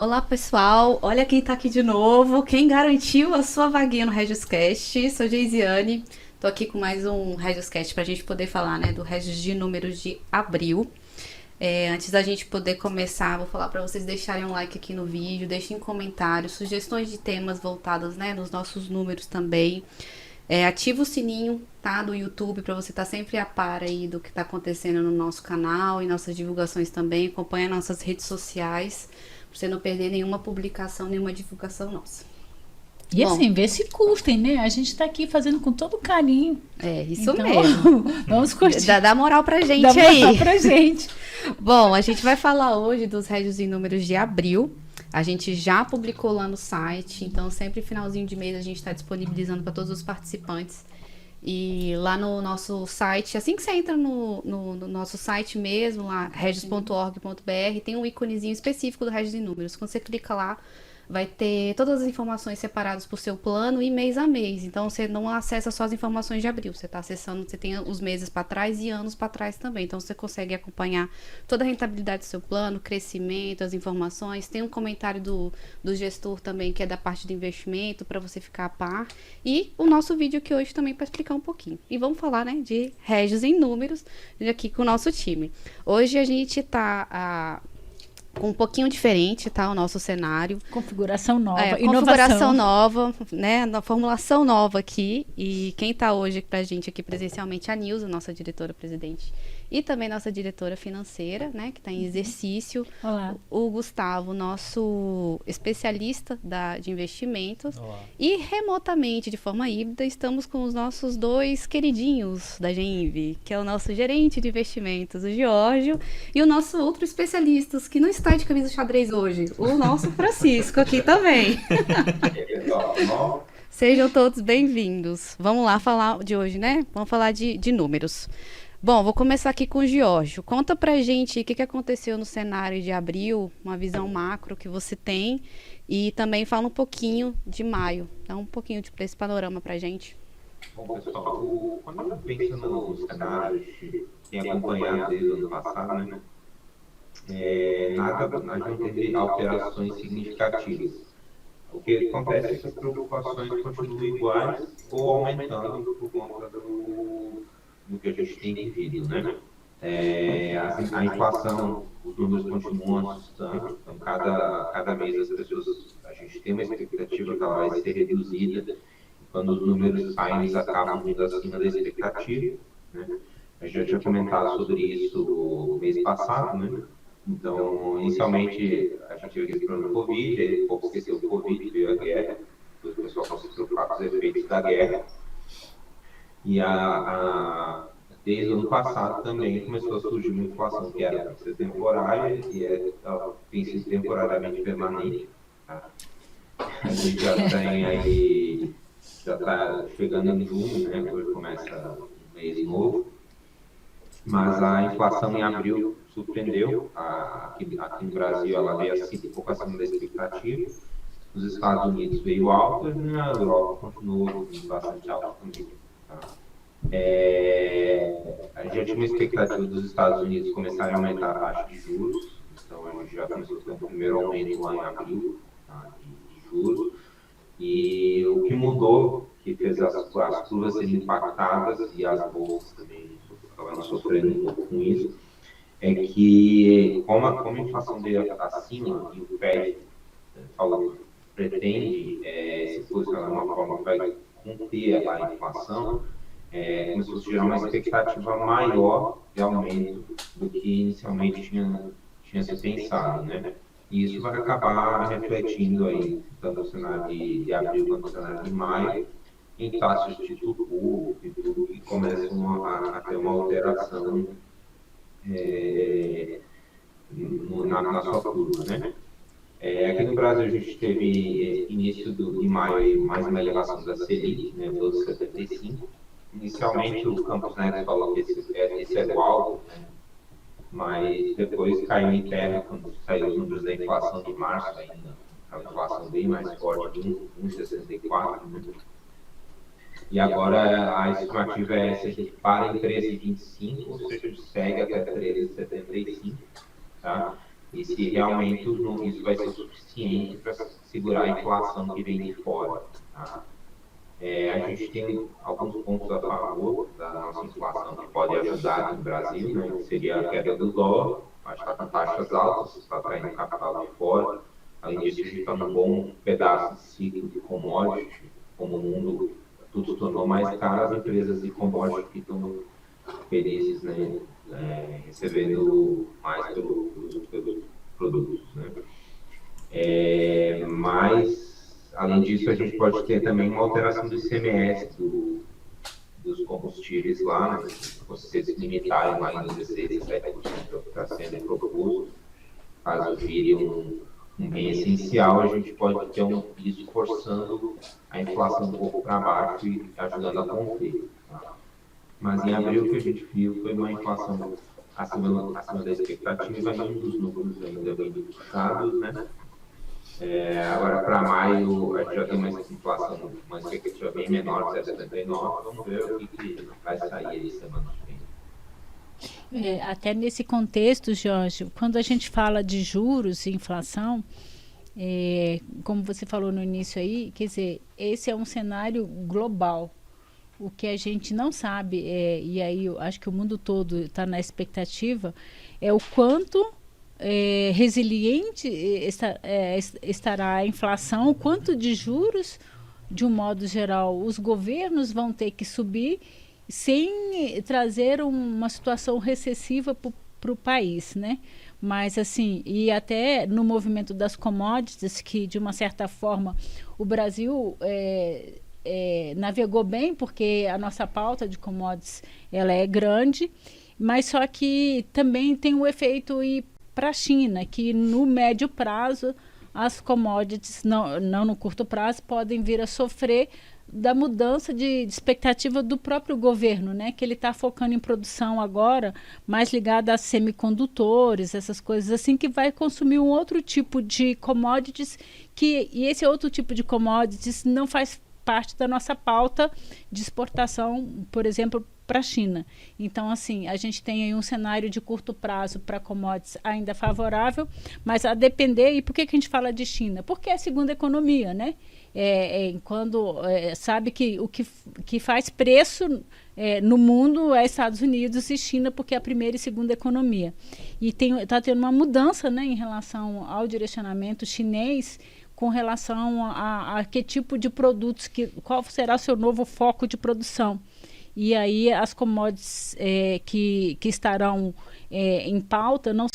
Olá, pessoal. Olha quem tá aqui de novo. Quem garantiu a sua vaguinha no Regioscast? Sou Geisiane. Tô aqui com mais um Regioscast pra gente poder falar, né, do Regis de números de abril. Antes da gente poder começar, vou falar para vocês deixarem um like aqui no vídeo, deixem comentários, sugestões de temas voltados, né, nos nossos números também. Ativa o sininho, tá, do YouTube para você estar sempre a par aí do que está acontecendo no nosso canal e nossas divulgações também. Acompanha nossas redes sociais para você não perder nenhuma publicação, nenhuma divulgação nossa. E Bom, assim, vê se custem, né? A gente tá aqui fazendo com todo carinho. é isso Então, mesmo. vamos Dá, curtir. dá moral pra Dá gente moral aí. pra gente. Bom, a gente vai falar hoje dos régios em números de abril. A gente já publicou lá no site, então sempre finalzinho de mês a gente está disponibilizando para todos os participantes. E lá no nosso site, assim que você entra no nosso site mesmo, lá, regis.org.br, tem um íconezinho específico do Regis em Números. Quando você clica lá, vai ter todas as informações separadas por seu plano e mês a mês. Então você não acessa só as informações de abril, você está acessando, você tem os meses para trás e anos para trás também. Então você consegue acompanhar toda a rentabilidade do seu plano, crescimento, as informações. Tem um comentário do gestor também, que é da parte de investimento, para você ficar a par. E o nosso vídeo aqui hoje também para explicar um pouquinho. E vamos falar, né, de Regis em números aqui com o nosso time. Hoje a gente está com um pouquinho diferente, tá? O nosso cenário. Configuração nova, Configuração inovação. nova, né? Na formulação nova aqui. E quem tá hoje pra gente aqui presencialmente é a Nilza, nossa diretora-presidente. E também nossa diretora financeira, né? Que está em exercício. Olá. O Gustavo, nosso especialista de investimentos. Olá. E remotamente, de forma híbrida, estamos com os nossos dois queridinhos da Genv, que é o nosso gerente de investimentos, o Giorgio, e o nosso outro especialista, que não está de camisa xadrez hoje, o nosso Francisco aqui também. Sejam todos bem-vindos. Vamos lá falar de hoje, né? Vamos falar de números. Bom, vou começar aqui com o Giorgio. Conta pra gente o que aconteceu no cenário de abril, uma visão macro que você tem, e também fala um pouquinho de maio. Dá um pouquinho desse panorama pra gente. Bom, pessoal, quando eu penso no cenário que tem acompanhado desde o ano passado, né, nada, a gente não teve alterações significativas. O que acontece é que as preocupações continuam iguais ou aumentando por conta do que a gente tem vivido, né? A inflação, os números continuam assustando, então cada mês a gente tem uma expectativa que ela vai ser reduzida. Quando os números saem, eles acabam vindo acima da expectativa, né? A gente já tinha comentado sobre isso no mês passado, né? Então, inicialmente, a gente teve esse problema do Covid, aí, pouco esqueceu do Covid, veio a guerra, o pessoal começou a se preocupar com os efeitos da guerra, e desde o ano passado também começou a surgir uma inflação que era para ser temporária e ela tem sido temporariamente permanente. Tá? A gente já tem aí, já está chegando em junho, né? Hoje começa um mês novo, mas a inflação em abril surpreendeu. Aqui no Brasil ela veio assim, um pouco acima da expectativa. Nos Estados Unidos veio alta e na Europa continuou bastante alta também. Tá? A gente já tinha uma expectativa dos Estados Unidos começarem a aumentar a taxa de juros, então a gente já começou a ter um primeiro aumento lá em abril, tá, de juros. E o que mudou, que fez as curvas serem impactadas e as bolsas também acabaram sofrendo um pouco com isso, é que como a inflação veio acima e o Fed falou, pretende se posicionar de uma forma que vai conter a inflação, começou a gerar uma expectativa maior de aumento do que inicialmente tinha se pensado, né? E isso vai acabar refletindo aí, tanto no cenário de abril quanto no cenário de maio, em taxas de título público e tudo que começam a ter uma alteração na sua curva, né? Aqui no Brasil a gente teve início de maio mais uma elevação da Selic, né, 12,75. Inicialmente o Campos Neto falou que esse era o alvo, né, mas depois caiu em terra quando saiu os números da inflação de março ainda, a inflação bem mais forte, de 1,64, né? E agora a estimativa é se a gente para em 13,25, ou seja, segue até 13,75, tá? e se realmente isso vai ser suficiente para segurar a inflação que vem de fora. Tá? A gente tem alguns pontos a favor da nossa inflação que pode ajudar no Brasil, né? Que seria a queda do dólar, mas está com taxas altas, está atraindo capital de fora. Além disso, a gente está num bom pedaço de ciclo de commodities, como o mundo tudo se tornou mais caro, as empresas de commodities que estão felizes, né? Recebendo mais pelos produtos, né? Mas, além disso, a gente pode ter também uma alteração do ICMS dos combustíveis lá, né? Se vocês limitarem lá em 16, 17%, que está sendo proposto, caso vire um bem essencial, a gente pode ter um piso forçando a inflação um pouco para baixo e ajudando a conter. Tá? Mas em abril o que a gente viu foi uma inflação acima da expectativa, e um dos números ainda bem puxados, né? Agora, para maio, a gente já tem uma inflação, uma expectativa bem menor, 0,79. Vamos ver o que vai sair aí semana que vem. Até nesse contexto, Jorge, quando a gente fala de juros e inflação, como você falou no início aí, quer dizer, esse é um cenário global. O que a gente não sabe, e aí eu acho que o mundo todo está na expectativa, é o quanto resiliente estará a inflação, o quanto de juros, de um modo geral, os governos vão ter que subir sem trazer uma situação recessiva para o país, né? Mas assim, e até no movimento das commodities, que de uma certa forma o Brasil navegou bem, porque a nossa pauta de commodities ela é grande, mas só que também tem o efeito para a China, que no médio prazo as commodities, não no curto prazo, podem vir a sofrer da mudança de expectativa do próprio governo, né? Que ele está focando em produção agora, mais ligada a semicondutores, essas coisas assim, que vai consumir um outro tipo de commodities, e esse outro tipo de commodities não faz parte da nossa pauta de exportação, por exemplo, para a China. Então, assim, a gente tem aí um cenário de curto prazo para commodities ainda favorável, mas a depender, e por que a gente fala de China? Porque é a segunda economia, né? Quando sabe que o que faz preço no mundo é Estados Unidos e China, porque é a primeira e segunda economia. E está tendo uma mudança, né, em relação ao direcionamento chinês, com relação a que tipo de produtos, qual será o seu novo foco de produção. E aí as commodities que estarão em pauta não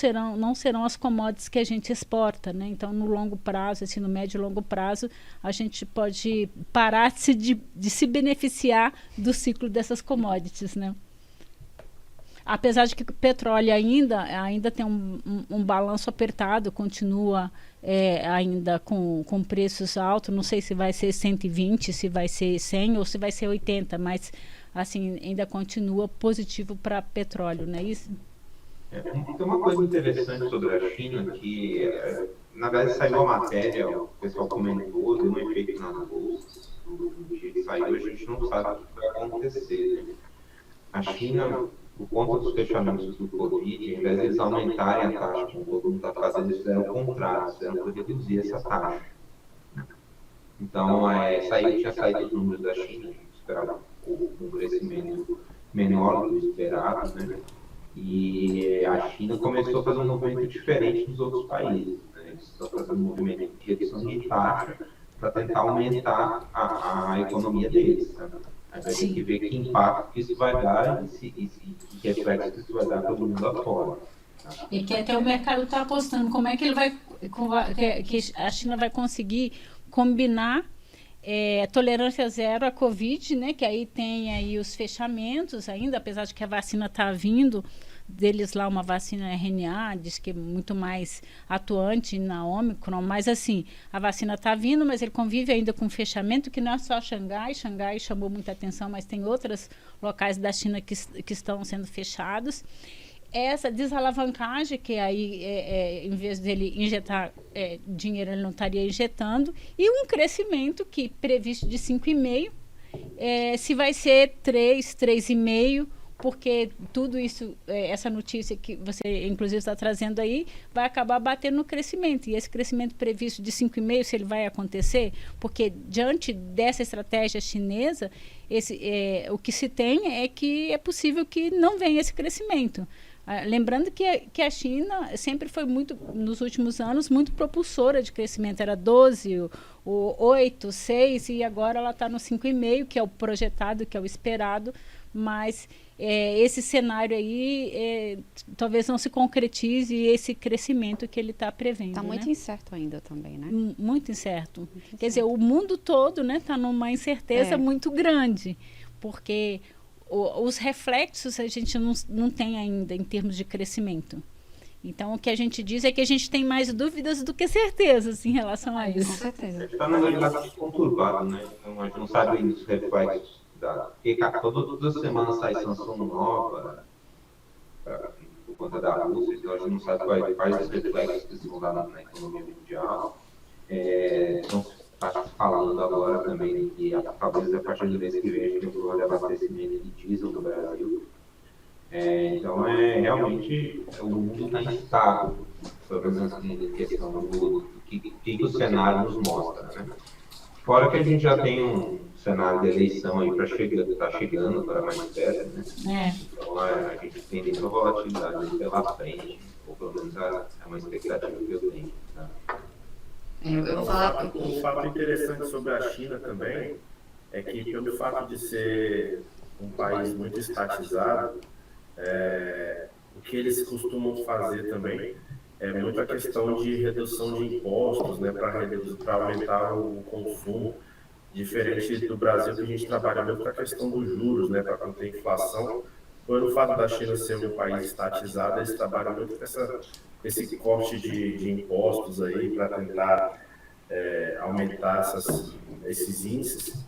serão as commodities que a gente exporta, né? Então, no longo prazo, assim, no médio e longo prazo, a gente pode parar de se beneficiar do ciclo dessas commodities, né? Apesar de que o petróleo ainda tem um balanço apertado, continua ainda com preços altos, não sei se vai ser 120, se vai ser 100 ou se vai ser 80, mas assim, ainda continua positivo para petróleo, não é isso? Tem uma coisa interessante sobre a China que, na verdade, saiu a matéria, o pessoal comentou, deu um efeito nas bolsas, no dia que saiu, a gente não sabe o que vai acontecer. Né? A China, por conta dos fechamentos do Covid, ao invés de eles aumentarem a taxa, como todo mundo está fazendo, eles fizeram o contrário, fizeram para reduzir essa taxa. Então, tinha saído os números da China, a gente esperava um crescimento menor do esperado, né? E a China começou a fazer um movimento diferente dos outros países. Né? Eles estão fazendo um movimento de redução de taxa para tentar aumentar a economia deles. Né? A gente tem que ver que impacto que isso vai dar e que reflexo que isso vai dar para o mundo afora. Tá? E que até o mercado está apostando como é que que a China vai conseguir combinar tolerância zero à Covid, né? Que aí tem aí os fechamentos ainda, apesar de que a vacina está vindo, deles lá uma vacina RNA, diz que é muito mais atuante na Ômicron, mas assim, a vacina está vindo, mas ele convive ainda com fechamento, que não é só Xangai chamou muita atenção, mas tem outros locais da China que estão sendo fechados. Essa desalavancagem, que aí, em vez dele injetar dinheiro, ele não estaria injetando, e um crescimento que previsto de 5,5%, se vai ser 3,5%, porque tudo isso, essa notícia que você inclusive está trazendo aí, vai acabar batendo no crescimento. E esse crescimento previsto de 5,5%, se ele vai acontecer, porque diante dessa estratégia chinesa, o que se tem é que é possível que não venha esse crescimento. Lembrando que a China sempre foi muito, nos últimos anos, muito propulsora de crescimento. Era 12, o 8, 6, e agora ela está no 5,5, que é o projetado, que é o esperado, mas esse cenário aí talvez não se concretize esse crescimento que ele está prevendo. Está muito incerto ainda também, né? Muito incerto. Quer dizer, o mundo todo está numa incerteza muito grande, porque os reflexos a gente não tem ainda em termos de crescimento. Então, o que a gente diz é que a gente tem mais dúvidas do que certezas em relação a isso. Com certeza. A gente está num negócio conturbado, né? Então, a gente não sabe os reflexos. Porque toda semana sai sanção nova por conta da Rússia, então a gente não sabe quais os reflexos que vão dar na economia mundial. Então, está falando agora também que talvez a partir do mês que vem a gente tem um problema de abastecimento de diesel no Brasil. Então, realmente, o mundo está instável, pelo menos em questão do que o cenário nos mostra, né? Fora que a gente já tem um cenário de eleição aí está chegando para mais perto, né? Então a gente tem muita volatilidade pela frente, ou pelo menos é uma expectativa que eu tenho. Tá? Um fato interessante sobre a China também é que, pelo fato de ser um país muito estatizado, o que eles costumam fazer também é muito a questão de redução de impostos, né, para aumentar o consumo, diferente do Brasil, que a gente trabalha muito com a questão dos juros, né, para conter a inflação. Pelo fato da China ser um país estatizado, eles trabalham muito com esse corte de impostos aí para tentar aumentar esses índices,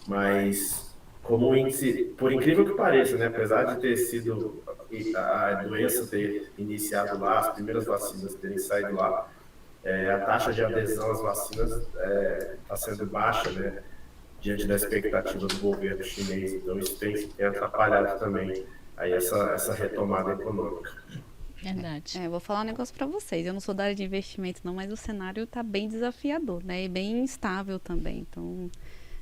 mas como índice, por incrível que pareça, né, apesar de ter sido a doença ter iniciado lá, as primeiras vacinas terem saído lá, a taxa de adesão às vacinas está sendo baixa, né, diante da expectativa do governo chinês. Então isso tem atrapalhado também aí essa retomada econômica. Verdade. Vou falar um negócio para vocês. Eu não sou da área de investimento não, mas o cenário está bem desafiador, né, e bem instável também. Então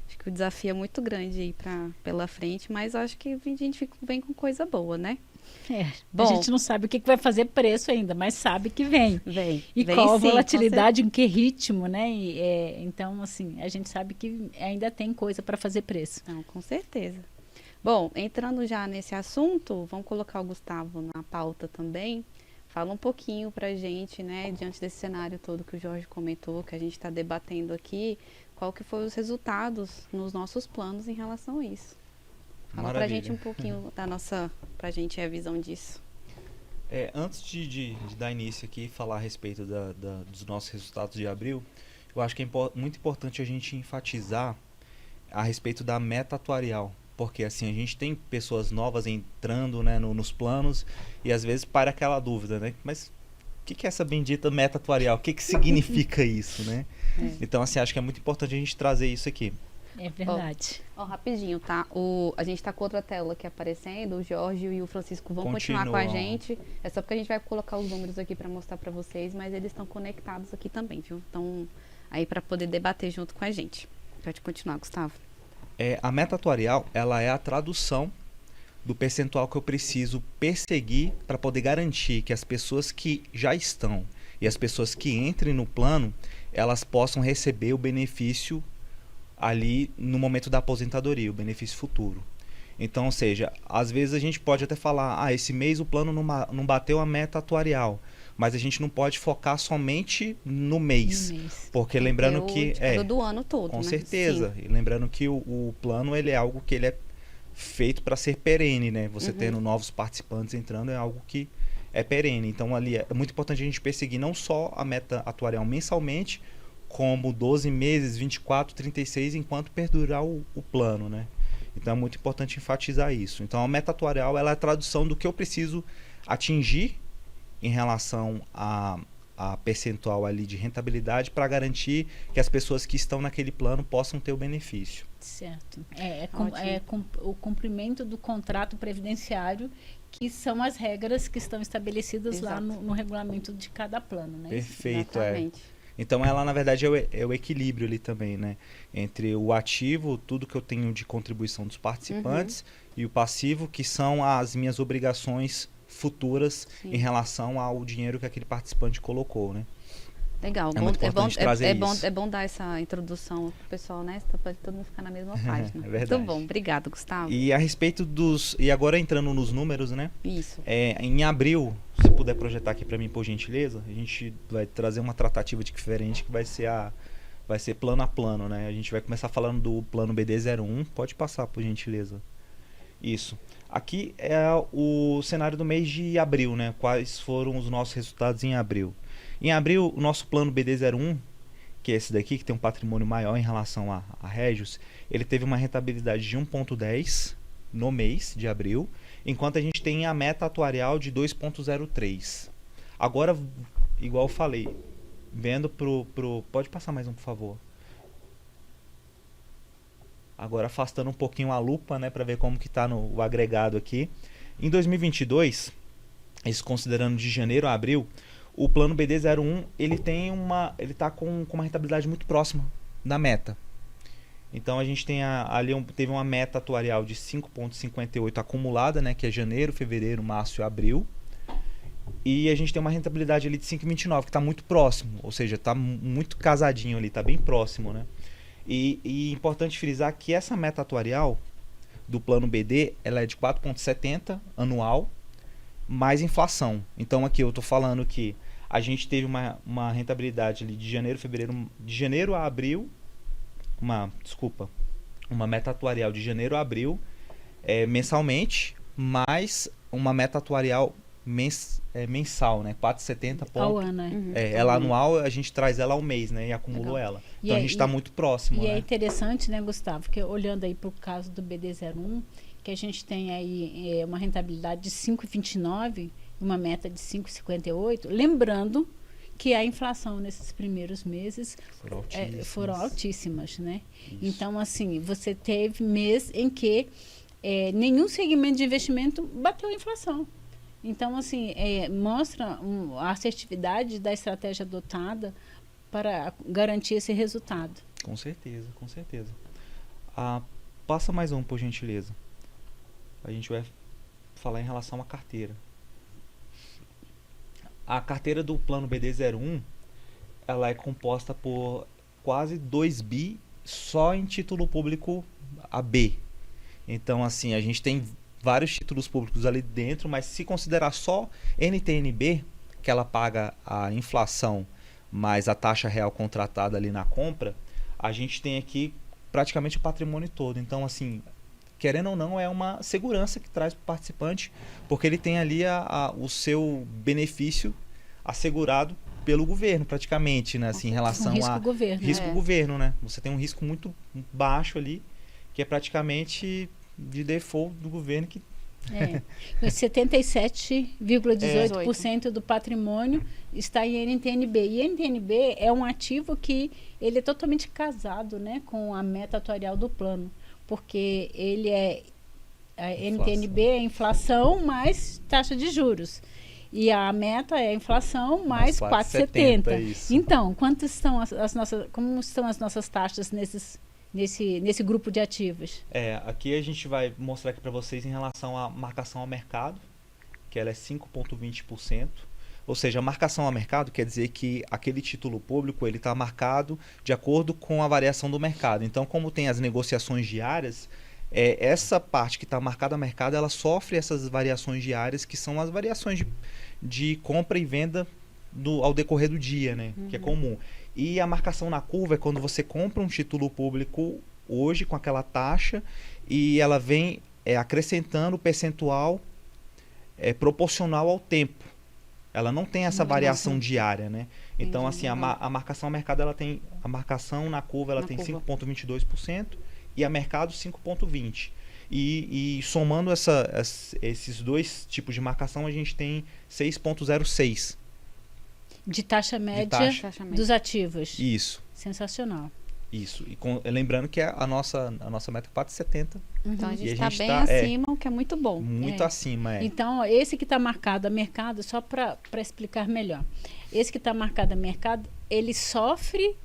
acho que o desafio é muito grande aí pela frente, mas acho que a gente vem com coisa boa, né? Bom, a gente não sabe o que vai fazer preço ainda, mas sabe que vem. E vem qual a sim, volatilidade, em que ritmo, né? Então, assim, a gente sabe que ainda tem coisa para fazer preço. Não, com certeza. Bom, entrando já nesse assunto, vamos colocar o Gustavo na pauta também. Fala um pouquinho pra gente, né, diante desse cenário todo que o Jorge comentou, que a gente está debatendo aqui, qual que foram os resultados nos nossos planos em relação a isso. Fala pra gente um pouquinho pra gente a visão disso. Antes de dar início aqui e falar a respeito dos nossos resultados de abril, eu acho que é muito importante a gente enfatizar a respeito da meta atuarial, porque assim, a gente tem pessoas novas entrando, né, nos planos e às vezes para aquela dúvida, né? Mas o que é essa bendita meta atuarial? O que significa isso, né? Então, assim, acho que é muito importante a gente trazer isso aqui. É verdade. Rapidinho, tá? A gente tá com outra tela aqui aparecendo, o Jorge e o Francisco vão continuar com a gente. É só porque a gente vai colocar os números aqui para mostrar para vocês, mas eles estão conectados aqui também, viu? Então, aí para poder debater junto com a gente. Pode continuar, Gustavo. A meta atuarial, ela é a tradução do percentual que eu preciso perseguir para poder garantir que as pessoas que já estão e as pessoas que entrem no plano, elas possam receber o benefício ali no momento da aposentadoria, o benefício futuro. Então, ou seja, às vezes a gente pode até falar, esse mês o plano não bateu a meta atuarial, mas a gente não pode focar somente no mês. Porque lembrando que do ano todo, com né? certeza. Sim. E lembrando que o plano ele é algo que ele é feito para ser perene, né? Você tendo novos participantes entrando é algo que é perene. Então ali é muito importante a gente perseguir não só a meta atuarial mensalmente, como 12 meses, 24, 36, enquanto perdurar o plano, né? Então é muito importante enfatizar isso. Então a meta atuarial ela é a tradução do que eu preciso atingir em relação a percentual ali de rentabilidade para garantir que as pessoas que estão naquele plano possam ter o benefício. Certo. O cumprimento do contrato previdenciário, que são as regras que estão estabelecidas lá no regulamento de cada plano, né? Perfeito, Exatamente. Então ela, na verdade, é o equilíbrio ali também, né? Entre o ativo, tudo que eu tenho de contribuição dos participantes, e o passivo, que são as minhas obrigações futuras em relação ao dinheiro que aquele participante colocou, né? Legal, É muito importante trazer isso. É bom dar essa introdução pro pessoal, né? Para todo mundo ficar na mesma página. É verdade. Muito bom, obrigado, Gustavo. E a respeito dos... E agora entrando nos números, né? Isso. Em abril, se puder projetar aqui para mim, por gentileza, a gente vai trazer uma tratativa diferente que vai ser plano a plano, né? A gente vai começar falando do plano BD01. Pode passar, por gentileza. Isso. Aqui é o cenário do mês de abril, né? Quais foram os nossos resultados em abril. Em abril, o nosso plano BD01, que é esse daqui, que tem um patrimônio maior em relação a Regios, ele teve uma rentabilidade de 1,10 no mês de abril, enquanto a gente tem a meta atuarial de 2,03. Agora, igual eu falei, vendo pro... Pode passar mais um, por favor. Agora afastando um pouquinho a lupa, né, para ver como que está o agregado aqui. Em 2022, isso considerando de janeiro a abril, o plano BD01 ele está com uma rentabilidade muito próxima da meta. Então a gente tem teve uma meta atuarial de 5,58 acumulada, né, que é janeiro, fevereiro, março e abril. E a gente tem uma rentabilidade ali de 5,29, que está muito próximo, ou seja, está muito casadinho ali, está bem próximo, né? E importante frisar que essa meta atuarial do plano BD, ela é de 4,70 anual, mais inflação. Então aqui eu estou falando que a gente teve uma rentabilidade ali de janeiro a abril, uma meta atuarial de janeiro a abril mensalmente, mais uma meta atuarial mensal, né? 4,70 ao ano, né? Ela anual, a gente traz ela ao mês, né? E acumulou ela. Então a gente está muito próximo, E né? é interessante, né, Gustavo, que olhando aí para o caso do BD01, que a gente tem aí uma rentabilidade de 5,29, uma meta de 5,58, lembrando que a inflação nesses primeiros meses foram altíssimas, né? Isso. Então, assim, você teve mês em que nenhum segmento de investimento bateu a inflação. Então, assim, mostra a assertividade da estratégia adotada para garantir esse resultado. Com certeza, com certeza. Passa mais um, por gentileza. A gente vai falar em relação à carteira. A carteira do plano BD01, ela é composta por quase 2 bi só em título público AB. Então, assim, a gente tem vários títulos públicos ali dentro, mas se considerar só NTNB, que ela paga a inflação mais a taxa real contratada ali na compra, a gente tem aqui praticamente o patrimônio todo. Então, assim, querendo ou não, é uma segurança que traz para o participante, porque ele tem ali o seu benefício assegurado pelo governo, praticamente, né? Assim, em relação risco governo, risco governo, né? Você tem um risco muito baixo ali, que é praticamente de default do governo que 77,18% do patrimônio está em NTNB. E NTNB é um ativo que ele é totalmente casado, né, com a meta atuarial do plano, porque ele a NTNB é inflação mais taxa de juros. E a meta é a inflação mais 4,70. Então, como estão as nossas taxas nesse grupo de ativos? Aqui a gente vai mostrar aqui para vocês em relação à marcação ao mercado, que ela é 5,20%. Ou seja, a marcação ao mercado quer dizer que aquele título público ele está marcado de acordo com a variação do mercado. Então, como tem as negociações diárias, essa parte que está marcada ao mercado, ela sofre essas variações diárias, que são as variações de compra e venda ao decorrer do dia, né? Que é comum. E a marcação na curva é quando você compra um título público hoje com aquela taxa e ela vem acrescentando o percentual proporcional ao tempo. Ela não tem essa variação diária, né? Então, assim, a marcação ao mercado, ela tem a marcação na curva, ela tem 5,22% e a mercado 5,20%. E somando esses dois tipos de marcação, a gente tem 6,06%. De taxa média taxa média. dos ativos. Isso. Sensacional. Isso. E lembrando que a nossa meta é 4,70. Então a E gente a está gente bem tá, acima, o que é muito bom. Muito acima, Então, esse que está marcado a mercado, só para explicar melhor. Esse que está marcado a mercado, ele sofre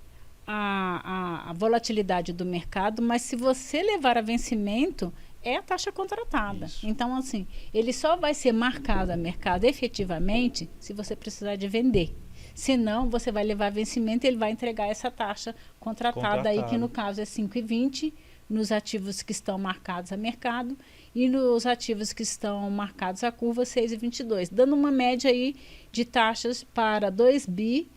a volatilidade do mercado, mas se você levar a vencimento, é a taxa contratada. Isso. Então, assim, ele só vai ser marcado a mercado efetivamente se você precisar de vender. Senão, você vai levar vencimento e ele vai entregar essa taxa contratada aí, que no caso é 5,20 nos ativos que estão marcados a mercado e nos ativos que estão marcados a curva 6,22, dando uma média aí de taxas para 2 bi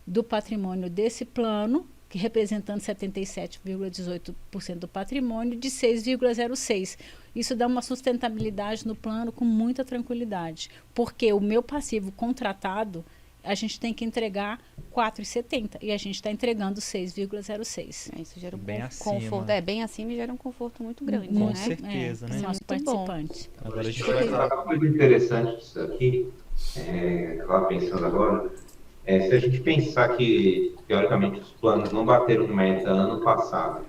do patrimônio desse plano, que representando 77,18% do patrimônio, de 6,06. Isso dá uma sustentabilidade no plano com muita tranquilidade, porque o meu passivo contratado, a gente tem que entregar 4,70 e a gente está entregando 6,06. Isso gera um Bem conforto. acima. Bem acima e gera um conforto muito grande, Com né? certeza, né? Isso é Nosso muito bom. participante. Agora a gente Vai vai... uma coisa interessante disso aqui, estava pensando agora, se a gente pensar que, teoricamente, os planos não bateram meta ano passado,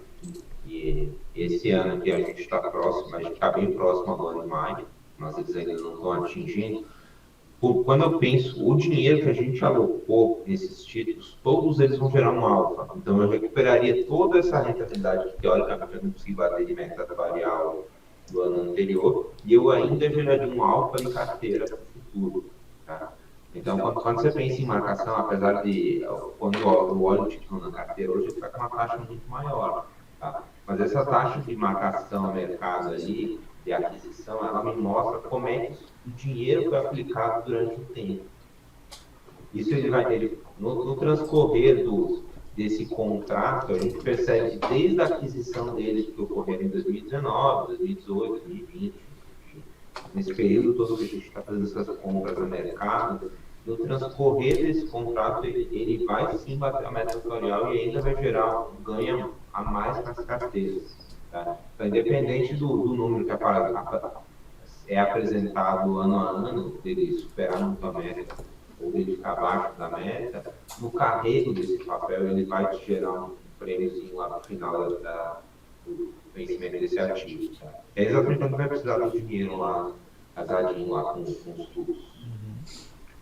e esse ano que a gente está próximo, a gente está bem próximo agora em maio, mas eles ainda não estão atingindo. Quando eu penso, o dinheiro que a gente alocou nesses títulos, todos eles vão gerar um alfa. Então, eu recuperaria toda essa rentabilidade que, teoricamente, eu não consegui bater de meta atuarial do ano anterior, e eu ainda geraria um alfa em carteira para o futuro. Tá? Então, quando você pensa em marcação, apesar de, quando eu olho o título na carteira, hoje ele está com uma taxa muito maior. Tá? Mas essa taxa de marcação no mercado ali, de aquisição, ela me mostra como é que o dinheiro foi aplicado durante o tempo. Isso no transcorrer desse contrato, a gente percebe que desde a aquisição dele, que ocorreu em 2019, 2018, 2020, nesse período todo que a gente está fazendo essas compras no mercado, no transcorrer desse contrato, ele vai sim bater a meta atuarial e ainda vai gerar um ganho a mais nas carteiras. Tá? Então, independente do número que é apresentado ano a ano, dele superar muito a meta ou dele ficar abaixo da meta, no carrego desse papel ele vai te gerar um prêmiozinho lá no final do vencimento desse ativo. Tá? É exatamente quando vai precisar do dinheiro lá, casadinho lá com os fluxos.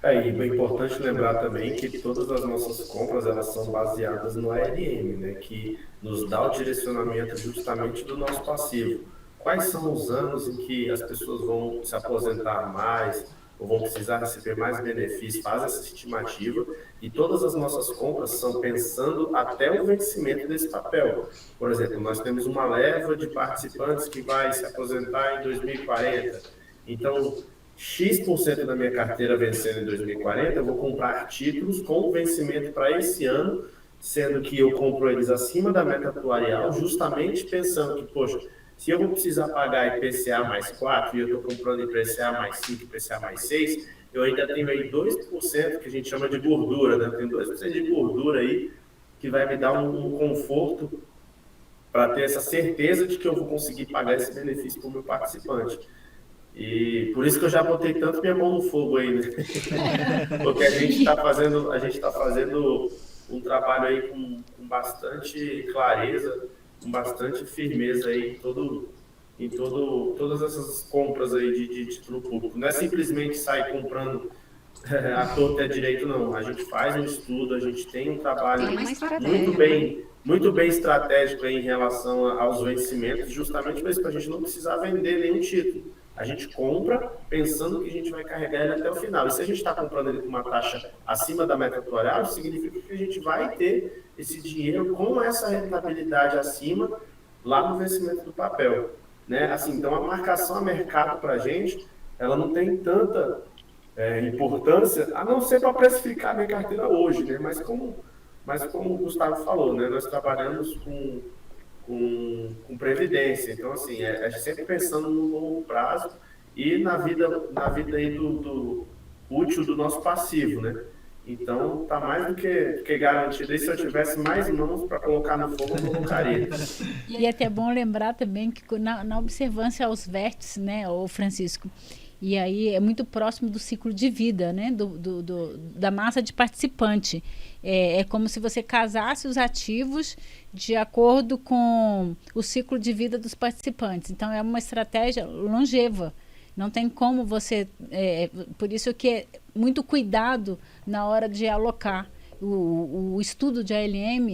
E é importante lembrar também que todas as nossas compras elas são baseadas no ALM, né, que nos dá o direcionamento justamente do nosso passivo. Quais são os anos em que as pessoas vão se aposentar mais ou vão precisar receber mais benefícios? Faz essa estimativa e todas as nossas compras são pensando até o vencimento desse papel. Por exemplo, nós temos uma leva de participantes que vai se aposentar em 2040. Então, X% da minha carteira vencendo em 2040, eu vou comprar títulos com vencimento para esse ano, sendo que eu compro eles acima da meta atuarial, justamente pensando que, poxa, se eu vou precisar pagar IPCA mais 4 e eu estou comprando IPCA mais 5, IPCA mais 6, eu ainda tenho aí 2% que a gente chama de gordura, né? Eu tenho 2% de gordura aí que vai me dar um conforto para ter essa certeza de que eu vou conseguir pagar esse benefício para o meu participante. E por isso que eu já botei tanto minha mão no fogo aí, né? Porque a gente está fazendo um trabalho aí com bastante clareza, com bastante firmeza aí em todas essas compras aí de título público. Não é simplesmente sair comprando à torta e à direito, não. A gente faz um estudo, a gente tem um trabalho muito bem estratégico aí em relação aos vencimentos, justamente para a gente não precisar vender nenhum título. A gente compra pensando que a gente vai carregar ele até o final. E se a gente está comprando ele com uma taxa acima da meta atuarial, significa que a gente vai ter esse dinheiro com essa rentabilidade acima lá no vencimento do papel. Né? Assim, então, a marcação a mercado para a gente, ela não tem tanta importância, a não ser para precificar a minha carteira hoje. Né? Mas como o Gustavo falou, né? Nós trabalhamos com previdência, então assim, é sempre pensando no longo prazo e na vida aí do útil do nosso passivo, né? Então tá mais do que garantido. E se eu tivesse mais mãos para colocar no fogo, eu colocaria. E é até bom lembrar também que na observância aos vértices, né, ô Francisco, E aí é muito próximo do ciclo de vida, né? Da massa de participante. É como se você casasse os ativos de acordo com o ciclo de vida dos participantes. Então, é uma estratégia longeva. Não tem como você... por isso que é muito cuidado na hora de alocar. O estudo de ALM,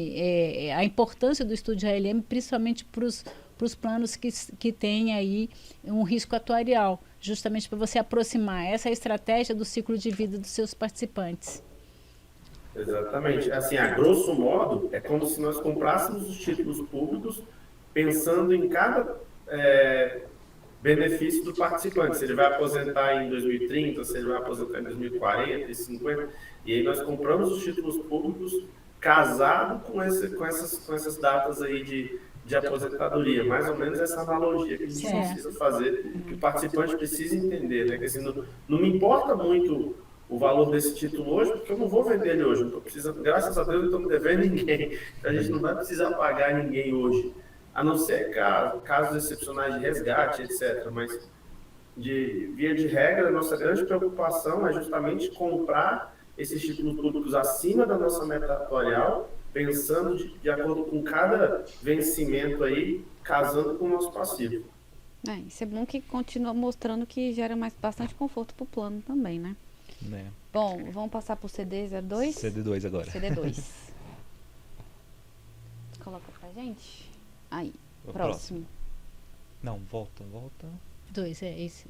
a importância do estudo de ALM, principalmente para os planos que têm aí um risco atuarial, justamente para você aproximar essa estratégia do ciclo de vida dos seus participantes. Exatamente. Assim, a grosso modo, é como se nós comprássemos os títulos públicos pensando em cada benefício do participante. Se ele vai aposentar em 2030, se ele vai aposentar em 2040, 2050. E aí nós compramos os títulos públicos casado com essas datas aí de aposentadoria. Mais ou menos essa analogia que a gente precisa fazer, que o participante precisa entender, né? Que, assim, não me importa muito o valor desse título hoje, porque eu não vou vender ele hoje. Eu não tô precisando, graças a Deus, eu não estou devendo ninguém. A gente não vai precisar pagar ninguém hoje, a não ser casos excepcionais de resgate, etc. Mas, via de regra, a nossa grande preocupação é justamente comprar esses títulos públicos acima da nossa meta atuarial, pensando de acordo com cada vencimento aí, casando com o nosso passivo. Isso é bom que continua mostrando que gera bastante conforto para o plano também, né? Bom, vamos passar para o CD02? CD2 agora. CD2. Coloca pra gente. Aí, próximo. Não, volta. 2, esse.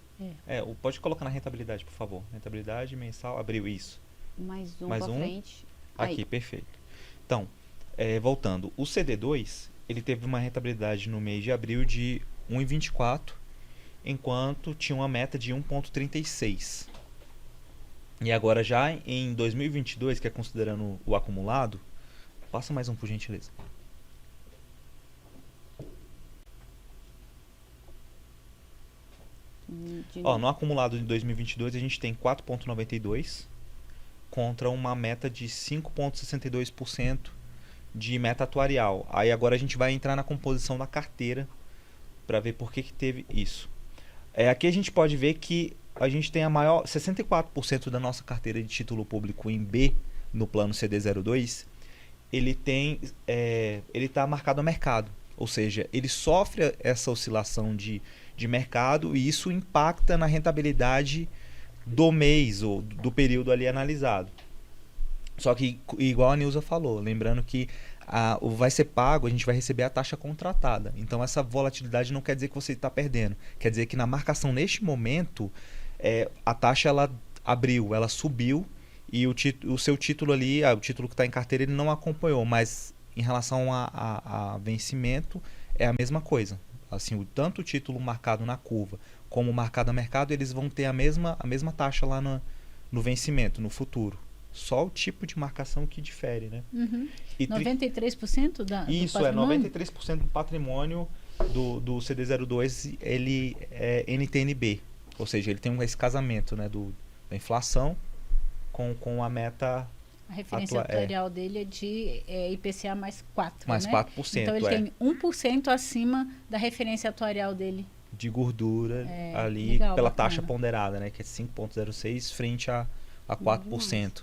Pode colocar na rentabilidade, por favor. Rentabilidade mensal, abriu isso. Mais um pra frente. Aqui, aí. Perfeito. Então, voltando, o CD2, ele teve uma rentabilidade no mês de abril de 1,24, enquanto tinha uma meta de 1,36. E agora já em 2022, que é considerando o acumulado, passa mais um, por gentileza. No acumulado de 2022 a gente tem 4,92 contra uma meta de 5,62% de meta atuarial. Aí agora a gente vai entrar na composição da carteira para ver por que teve isso. Aqui a gente pode ver que a gente tem 64% da nossa carteira de título público em B, no plano CD02, ele está marcado a mercado. Ou seja, ele sofre essa oscilação de mercado e isso impacta na rentabilidade do mês ou do período ali analisado. Só que, igual a Nilza falou, lembrando que vai ser pago, a gente vai receber a taxa contratada. Então, essa volatilidade não quer dizer que você está perdendo. Quer dizer que na marcação, neste momento, a taxa ela abriu, ela subiu e o seu título ali, o título que está em carteira, ele não acompanhou. Mas, em relação a vencimento, é a mesma coisa. Assim, tanto o título marcado na curva como marcado a mercado, eles vão ter a mesma taxa lá no vencimento, no futuro. Só o tipo de marcação que difere, né? Uhum. 93% do patrimônio? 93% do patrimônio do CD02, ele é NTNB. Ou seja, ele tem esse casamento, né, da inflação com a meta... A referência atuarial dele é de IPCA mais 4%. Mais, né? 4%. Então ele tem 1% acima da referência atuarial dele. De gordura ali, legal, pela bacana. taxa ponderada, né? Que é 5,06 frente a 4%.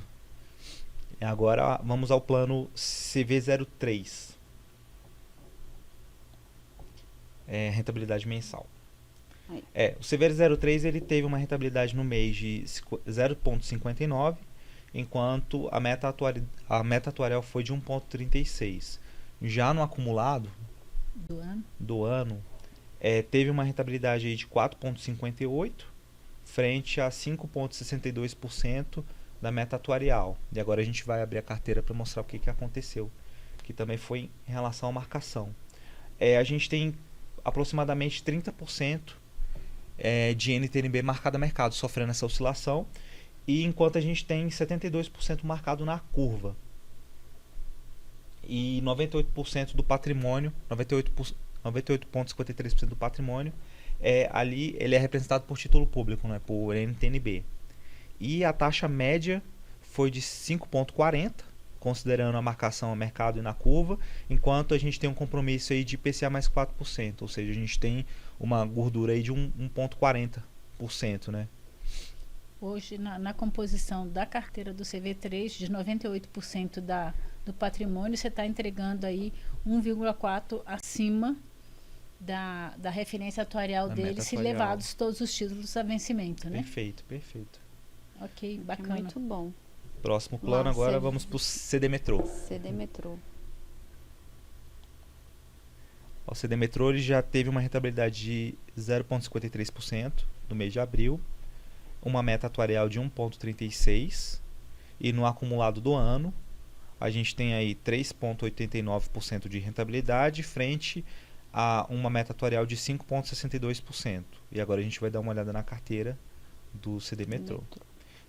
E agora vamos ao plano CV03. Rentabilidade mensal. O CV03 ele teve uma rentabilidade no mês de 0,59, enquanto a meta atuarial foi de 1,36. Já no acumulado do ano teve uma rentabilidade aí de 4,58 frente a 5,62% da meta atuarial. E agora a gente vai abrir a carteira para mostrar o que aconteceu, que também foi em relação à marcação. A gente tem aproximadamente 30% de NTNB marcado a mercado, sofrendo essa oscilação, e enquanto a gente tem 72% marcado na curva. E 98% do patrimônio, 98,53% do patrimônio, ali ele é representado por título público, né, por NTNB. E a taxa média foi de 5,40, considerando a marcação a mercado e na curva, enquanto a gente tem um compromisso aí de IPCA mais 4%, ou seja, a gente tem uma gordura aí de 1,40%, né? Hoje, na composição da carteira do CV3, de 98% do patrimônio, você está entregando aí 1,4 acima da referência atuarial Da dele, meta se atuarial. levados todos os títulos a vencimento, né? Perfeito, perfeito. Ok, É bacana. muito bom. Próximo plano, Lá, agora CD. vamos para o CD Metrô. CD Metrô. O CD Metrô ele já teve uma rentabilidade de 0,53% no mês de abril, uma meta atuarial de 1,36% e no acumulado do ano a gente tem aí 3,89% de rentabilidade frente a uma meta atuarial de 5,62%. E agora a gente vai dar uma olhada na carteira do CD Metrô.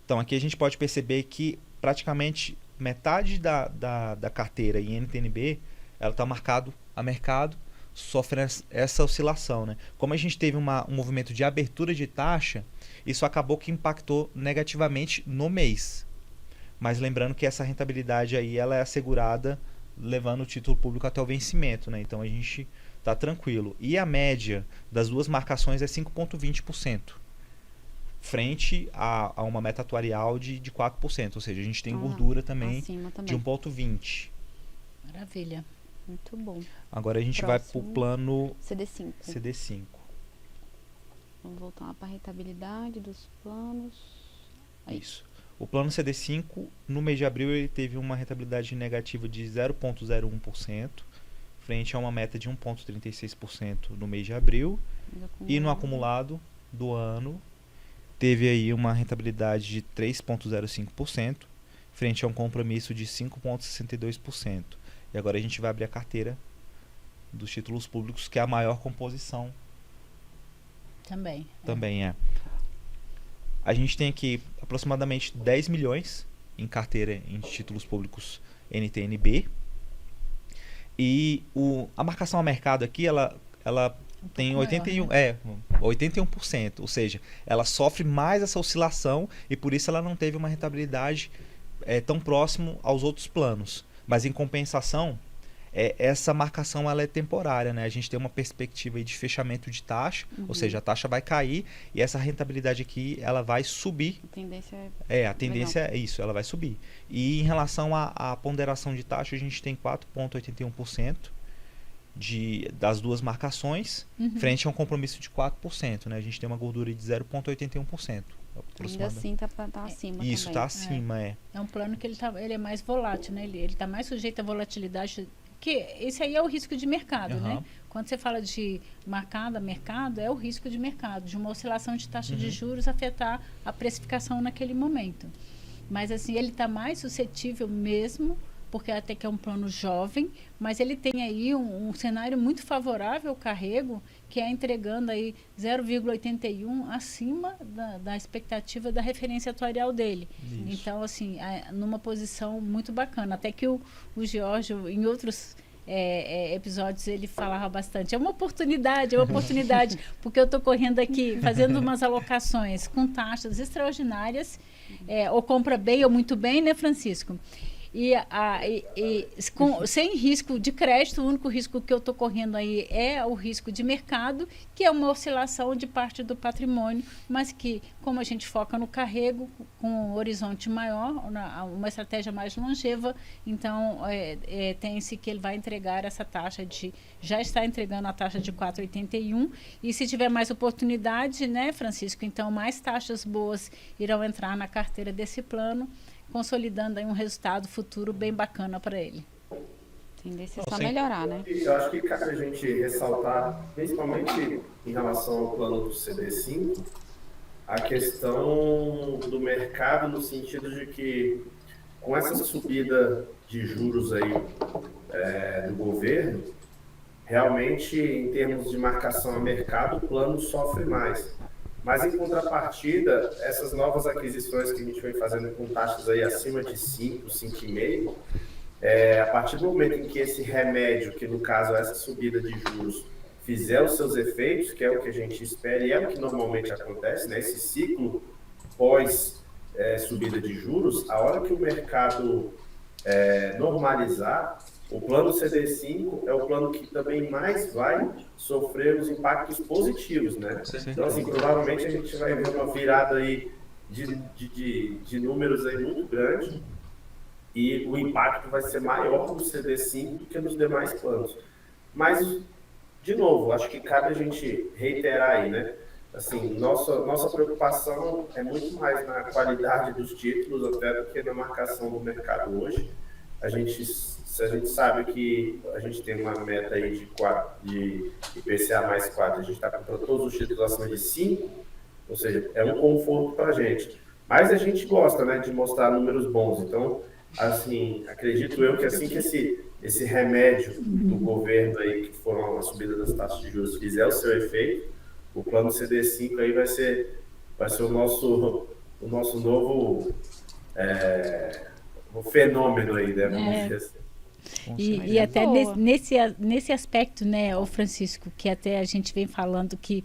Então aqui a gente pode perceber que praticamente metade da carteira em NTNB ela está marcado a mercado, sofre essa oscilação, né? Como a gente teve um movimento de abertura de taxa, isso acabou que impactou negativamente no mês. Mas lembrando que essa rentabilidade aí ela é assegurada levando o título público até o vencimento, né? Então a gente está tranquilo. E a média das duas marcações é 5,20%, frente a uma meta atuarial de 4%. Ou seja, a gente tem gordura também Acima de também. 1,20%. Maravilha. Muito bom. Agora a gente vai para o Próximo. plano CD5. CD5. Vamos voltar lá para a rentabilidade dos planos. Aí. Isso. O plano CD5, no mês de abril, ele teve uma rentabilidade negativa de 0,01%, frente a uma meta de 1,36% no mês de abril. E no acumulado do ano, teve aí uma rentabilidade de 3,05%, frente a um compromisso de 5,62%. E agora a gente vai abrir a carteira dos títulos públicos, que é a maior composição Também. também é. A gente tem aqui aproximadamente 10 milhões em carteira em títulos públicos NTNB. E a marcação a mercado aqui, ela tem maior, 81%. Ou seja, ela sofre mais essa oscilação e por isso ela não teve uma rentabilidade tão próximo aos outros planos. Mas em compensação, essa marcação ela é temporária, né? A gente tem uma perspectiva aí de fechamento de taxa, ou seja, a taxa vai cair e essa rentabilidade aqui ela vai subir. A tendência A tendência é isso, ela vai subir. E em relação à ponderação de taxa, a gente tem 4,81% das duas marcações, frente a um compromisso de 4%, né? A gente tem uma gordura de 0,81%. ainda assim tá acima Isso, também. está acima, É um plano que ele é mais volátil, né? Ele está mais sujeito à volatilidade, que esse aí é o risco de mercado, né? Aham. Quando você fala de marcado a mercado, é o risco de mercado, de uma oscilação de taxa de juros afetar a precificação naquele momento. Mas assim, ele está mais suscetível mesmo, porque até que é um plano jovem, mas ele tem aí um cenário muito favorável ao carrego, que é entregando aí 0,81 acima da expectativa da referência atuarial dele. Isso. Então, assim, numa posição muito bacana. Até que o Giorgio, em outros episódios, ele falava bastante. É uma oportunidade, porque eu estou correndo aqui, fazendo umas alocações com taxas extraordinárias, ou compra bem ou muito bem, né, Francisco? Sem risco de crédito, o único risco que eu estou correndo aí é o risco de mercado, que é uma oscilação de parte do patrimônio, mas que, como a gente foca no carrego, com um horizonte maior, uma estratégia mais longeva, então tem-se que ele vai entregar essa taxa já está entregando a taxa de 4,81, e se tiver mais oportunidade, né, Francisco, então mais taxas boas irão entrar na carteira desse plano, consolidando aí um resultado futuro bem bacana para ele. Tendência é só melhorar, né? Eu acho que cabe a gente ressaltar, principalmente em relação ao plano do CD5, a questão do mercado no sentido de que, com essa subida de juros aí do governo, realmente, em termos de marcação a mercado, o plano sofre mais. Mas, em contrapartida, essas novas aquisições que a gente vem fazendo com taxas aí acima de 5, 5,5, a partir do momento em que esse remédio, que no caso é essa subida de juros, fizer os seus efeitos, que é o que a gente espera e é o que normalmente acontece, né? Esse ciclo pós subida de juros, a hora que o mercado normalizar, o plano CD5 é o plano que também mais vai sofrer os impactos positivos, né? Então, assim, provavelmente a gente vai ver uma virada aí de números aí muito grande, e o impacto vai ser maior no CD5 do que nos demais planos. Mas, de novo, acho que cabe a gente reiterar aí, né? Assim, nossa preocupação é muito mais na qualidade dos títulos até do que na marcação do mercado hoje. Se a gente sabe que a gente tem uma meta aí de IPCA mais 4, a gente está com todos os títulos acima de 5, ou seja, é um conforto para a gente. Mas a gente gosta, né, de mostrar números bons. Então, assim, acredito eu que assim que esse remédio do governo aí, que foram a subida das taxas de juros, fizer o seu efeito, o plano CD5 aí vai ser o nosso novo o fenômeno aí, né? Vamos dizer assim. E até nesse aspecto, né, o Francisco, que até a gente vem falando que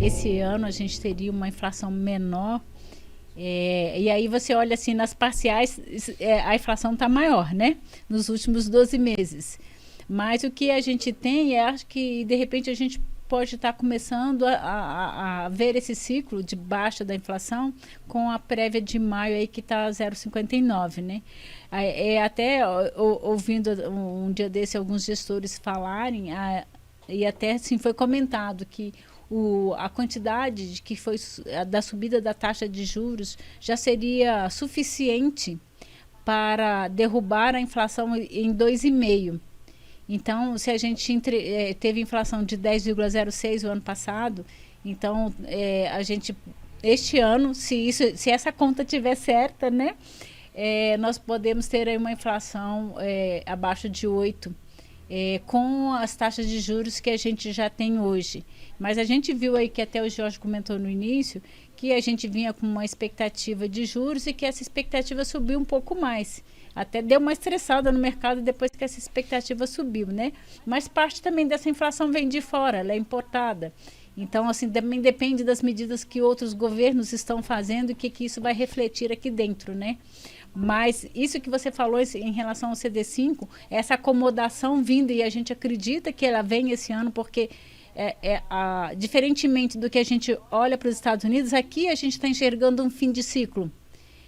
esse ano a gente teria uma inflação menor, e aí você olha assim, nas parciais, a inflação está maior, né? Nos últimos 12 meses. Mas o que a gente tem, acho que de repente a gente pode estar começando a ver esse ciclo de baixa da inflação com a prévia de maio aí que está 0,59, né? Até ouvindo um dia desse alguns gestores falarem, e até assim foi comentado que a quantidade que foi da subida da taxa de juros já seria suficiente para derrubar a inflação em 2,5%. Então, se a gente teve inflação de 10,06 o ano passado, então a gente, este ano, se essa conta estiver certa, né, nós podemos ter aí uma inflação abaixo de 8%, com as taxas de juros que a gente já tem hoje. Mas a gente viu aí que até o Jorge comentou no início que a gente vinha com uma expectativa de juros e que essa expectativa subiu um pouco mais. Até deu uma estressada no mercado depois que essa expectativa subiu, né? Mas parte também dessa inflação vem de fora, ela é importada. Então, assim, também depende das medidas que outros governos estão fazendo e o que isso vai refletir aqui dentro, né? Mas isso que você falou em relação ao CD5, essa acomodação vinda, e a gente acredita que ela vem esse ano, porque diferentemente do que a gente olha para os Estados Unidos, aqui a gente está enxergando um fim de ciclo.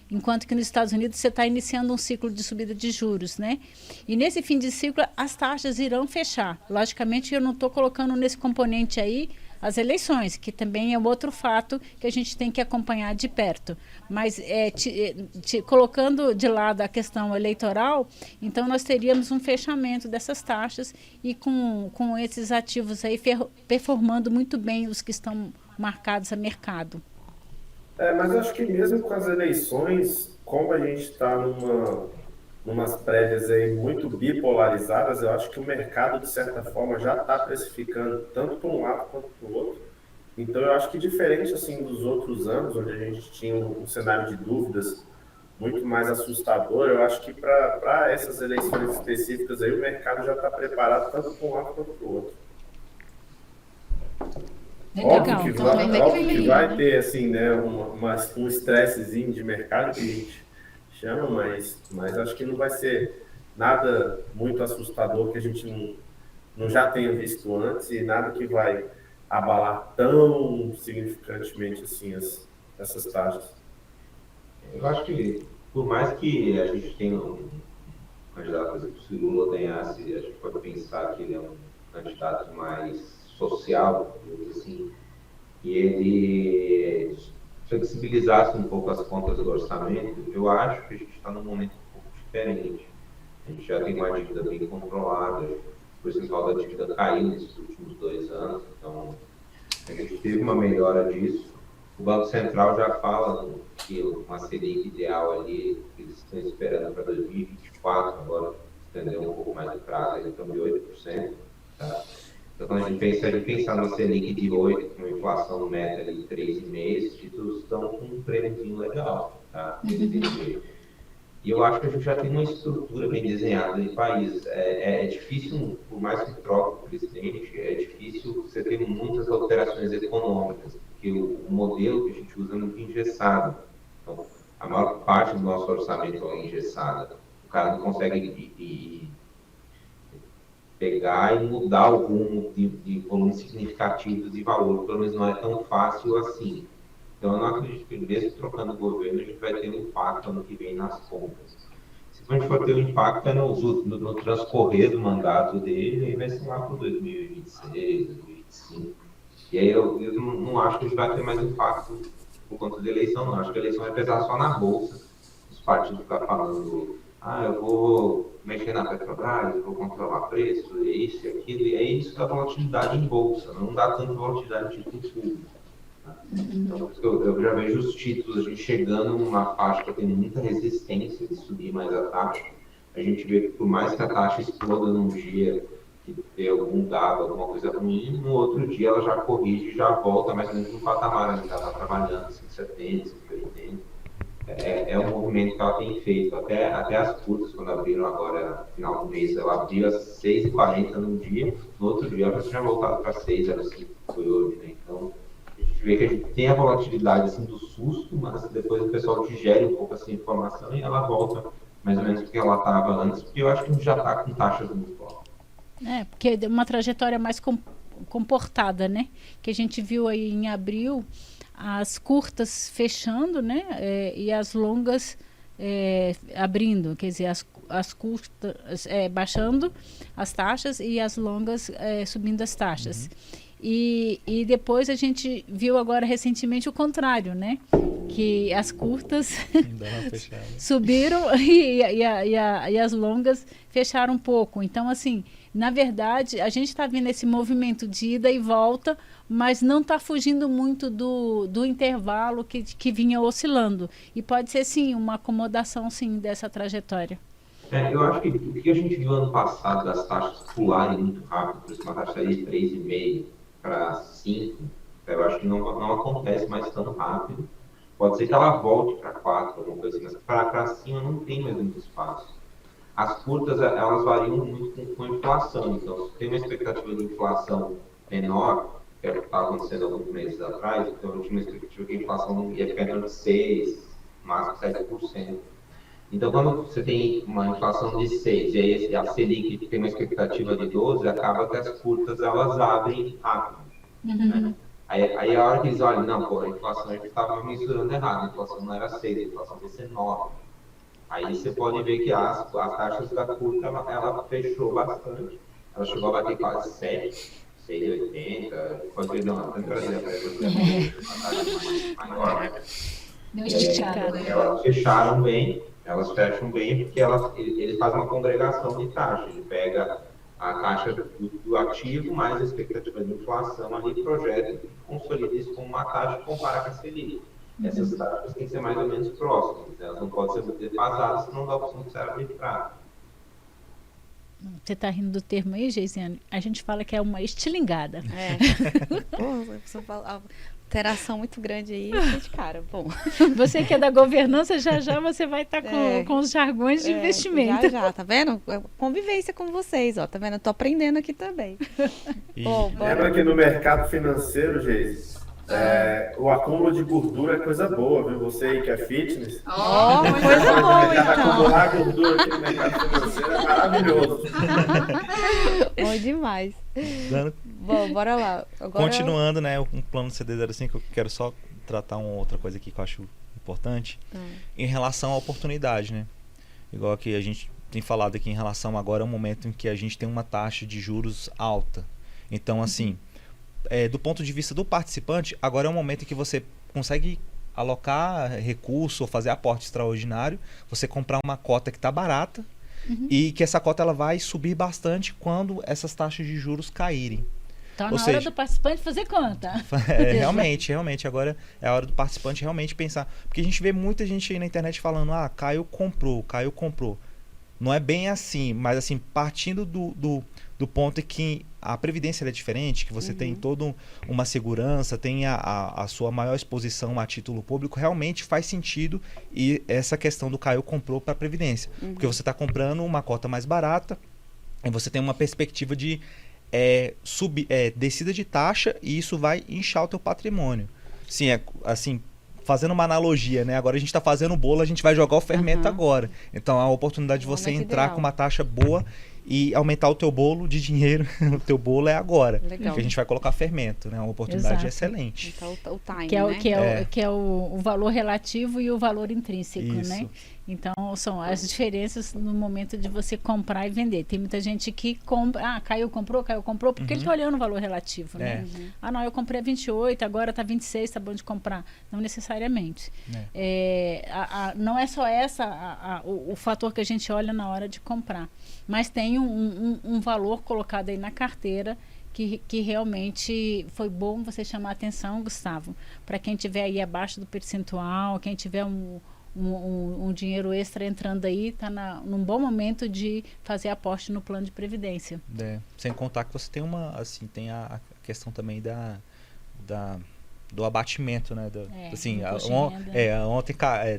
Enquanto que nos Estados Unidos você está iniciando um ciclo de subida de juros, né? E nesse fim de ciclo as taxas irão fechar. Logicamente eu não estou colocando nesse componente aí as eleições, que também é outro fato que a gente tem que acompanhar de perto. Mas colocando de lado a questão eleitoral, então nós teríamos um fechamento dessas taxas e com esses ativos aí performando muito bem os que estão marcados a mercado. Mas acho que mesmo com as eleições, como a gente está numas prévias aí muito bipolarizadas, eu acho que o mercado, de certa forma, já está precificando tanto para um lado quanto para o outro. Então, eu acho que diferente assim, dos outros anos, onde a gente tinha um cenário de dúvidas muito mais assustador, eu acho que para essas eleições específicas aí, o mercado já está preparado tanto para um lado quanto para o outro. Óbvio que vai ter assim, né, um estressezinho de mercado que a gente chama, mas acho que não vai ser nada muito assustador que a gente não já tenha visto antes e nada que vai abalar tão significantemente assim essas taxas. Eu acho que, por mais que a gente tenha um candidato, por exemplo, se o Lula ganhasse, a gente pode pensar que ele é um candidato mais social, assim, e ele flexibilizasse um pouco as contas do orçamento, eu acho que a gente está num momento um pouco diferente. A gente já tem uma dívida bem controlada, o percentual da dívida caiu nesses últimos 2 anos, então a gente teve uma melhora disso. O Banco Central já fala que uma Selic ideal ali, eles estão esperando para 2024, agora estender um pouco mais do prazo, então de 8%. Tá? Então, quando a gente pensa na Selic de 8, com uma inflação média de 3,5, esses títulos estão com um prêmiozinho legal. Tá? E eu acho que a gente já tem uma estrutura bem desenhada no país. É difícil, por mais que troque o presidente, é difícil você ter muitas alterações econômicas, porque o modelo que a gente usa é muito engessado. Então, a maior parte do nosso orçamento é engessado. O cara não consegue pegar e mudar o rumo de volumes significativos de valor, pelo menos não é tão fácil assim. Então, eu não acredito que mesmo trocando o governo, a gente vai ter um impacto ano que vem nas compras. Se a gente for ter um impacto, é no transcorrer do mandato dele, aí vai ser lá para 2026, 2025. E aí eu não acho que a gente vai ter mais impacto por conta da eleição, não. Acho que a eleição vai pesar só na bolsa. Os partidos ficam falando, eu vou mexer na Petrobras, eu vou controlar preço, é isso e aquilo, e aí isso dá volatilidade em bolsa, não dá tanta volatilidade em título público. Então, eu já vejo os títulos, a gente chegando numa faixa que tem muita resistência de subir mais a taxa. A gente vê que por mais que a taxa exploda num dia, que dê algum dado, alguma coisa ruim, no outro dia ela já corrige, já volta mais ou menos no patamar, ela está trabalhando 170, 180. É um movimento que ela tem feito, até as curtas, quando abriram agora, no final do mês, ela abriu às 6h40 num dia, no outro dia ela já tinha voltado para 6h05, foi hoje, né? Então, a gente vê que a gente tem a volatilidade assim, do susto, mas depois o pessoal digere um pouco essa informação e ela volta mais ou menos porque ela estava antes, porque eu acho que a gente já está com taxas muito altas. Porque é uma trajetória mais comportada, né? Que a gente viu aí em abril as curtas fechando, né? E as longas abrindo, quer dizer, as curtas baixando as taxas e as longas subindo as taxas. E depois a gente viu agora recentemente o contrário, né? Que as curtas subiram e as longas fecharam um pouco. Então, assim, na verdade, a gente está vendo esse movimento de ida e volta, mas não está fugindo muito do intervalo que vinha oscilando. E pode ser, sim, uma acomodação, sim, dessa trajetória. Eu acho que o que a gente viu ano passado das taxas pularem muito rápido, por exemplo, uma taxa de 3,5 para 5, eu acho que não acontece mais tão rápido. Pode ser que ela volte para 4, alguma coisa assim, mas para cima não tem mais muito espaço. As curtas, elas variam muito com a inflação, então se tem uma expectativa de inflação menor, que é o que estava acontecendo alguns meses atrás, então eu tinha uma expectativa que a inflação ia ficar em torno de 6%, máximo 7%. Então, quando você tem uma inflação de 6 e aí a Selic tem uma expectativa de 12, acaba que as curtas elas abrem rápido. Né? Aí a hora que eles olham, não, a inflação a gente estava mensurando errado, a inflação não era 6, a inflação ia ser 9. Aí você pode ver que as taxas da curta ela fechou bastante, ela chegou a bater quase 7, 6,80, pode ver, não, não entraria para uma maior. Elas fecharam bem. Elas fecham bem porque ele faz uma congregação de taxa. Ele pega a taxa do ativo mais a expectativa de inflação ali, projeta e consolida isso como uma taxa e compara com a Selic. Essas taxas têm que ser mais ou menos próximas. Elas não podem ser muito defasadas, senão dá a opção de ser arbitrado. Você está rindo do termo aí, Geisiane? A gente fala que é uma estilingada. Você fala... Interação muito grande aí, de cara. Bom. Você que é da governança, já você vai estar com os jargões de investimento. Já, tá vendo? Convivência com vocês, ó, tá vendo? Eu tô aprendendo aqui também. Bom, lembra que no mercado financeiro, Geise, o acúmulo de gordura é coisa boa, viu? Você aí que é fitness. Coisa boa, então. Acumular gordura aqui no mercado financeiro é maravilhoso. Bom demais. Bom, bora lá. Agora continuando, né, um plano CD05, eu quero só tratar uma outra coisa aqui que eu acho importante, em relação à oportunidade, né? Igual que a gente tem falado aqui em relação agora ao momento em que a gente tem uma taxa de juros alta. Então, assim, do ponto de vista do participante, agora é um momento em que você consegue alocar recurso ou fazer aporte extraordinário, você comprar uma cota que está barata e que essa cota ela vai subir bastante quando essas taxas de juros caírem. Então, na hora do participante fazer conta. Realmente. Agora é a hora do participante realmente pensar. Porque a gente vê muita gente aí na internet falando, Caio comprou. Não é bem assim, mas assim, partindo do ponto em que a previdência é diferente, que você tem toda uma segurança, tem a sua maior exposição a título público, realmente faz sentido e essa questão do Caio comprou para a previdência. Porque você está comprando uma cota mais barata e você tem uma perspectiva de descida de taxa e isso vai inchar o teu patrimônio. Sim, assim, fazendo uma analogia, né? Agora a gente está fazendo o bolo, a gente vai jogar o fermento agora. Então, a oportunidade de você entrar com uma taxa boa e aumentar o teu bolo de dinheiro. O teu bolo é agora. Legal. Que a gente vai colocar fermento, né? Uma oportunidade Exato. excelente. Então, o time, Que é, né? que é o valor relativo e o valor intrínseco, Isso. né? Então, são as diferenças no momento de você comprar e vender. Tem muita gente que compra... Caio comprou, porque ele está olhando o valor relativo, né? Não, eu comprei a 28, agora está 26, está bom de comprar. Não necessariamente. Não é só o fator que a gente olha na hora de comprar. Mas tem um valor colocado aí na carteira que realmente foi bom você chamar a atenção, Gustavo, para quem tiver aí abaixo do percentual, quem tiver um dinheiro extra entrando aí, está num bom momento de fazer aporte no plano de previdência. Sem contar que você tem tem a questão também do abatimento, né? Ontem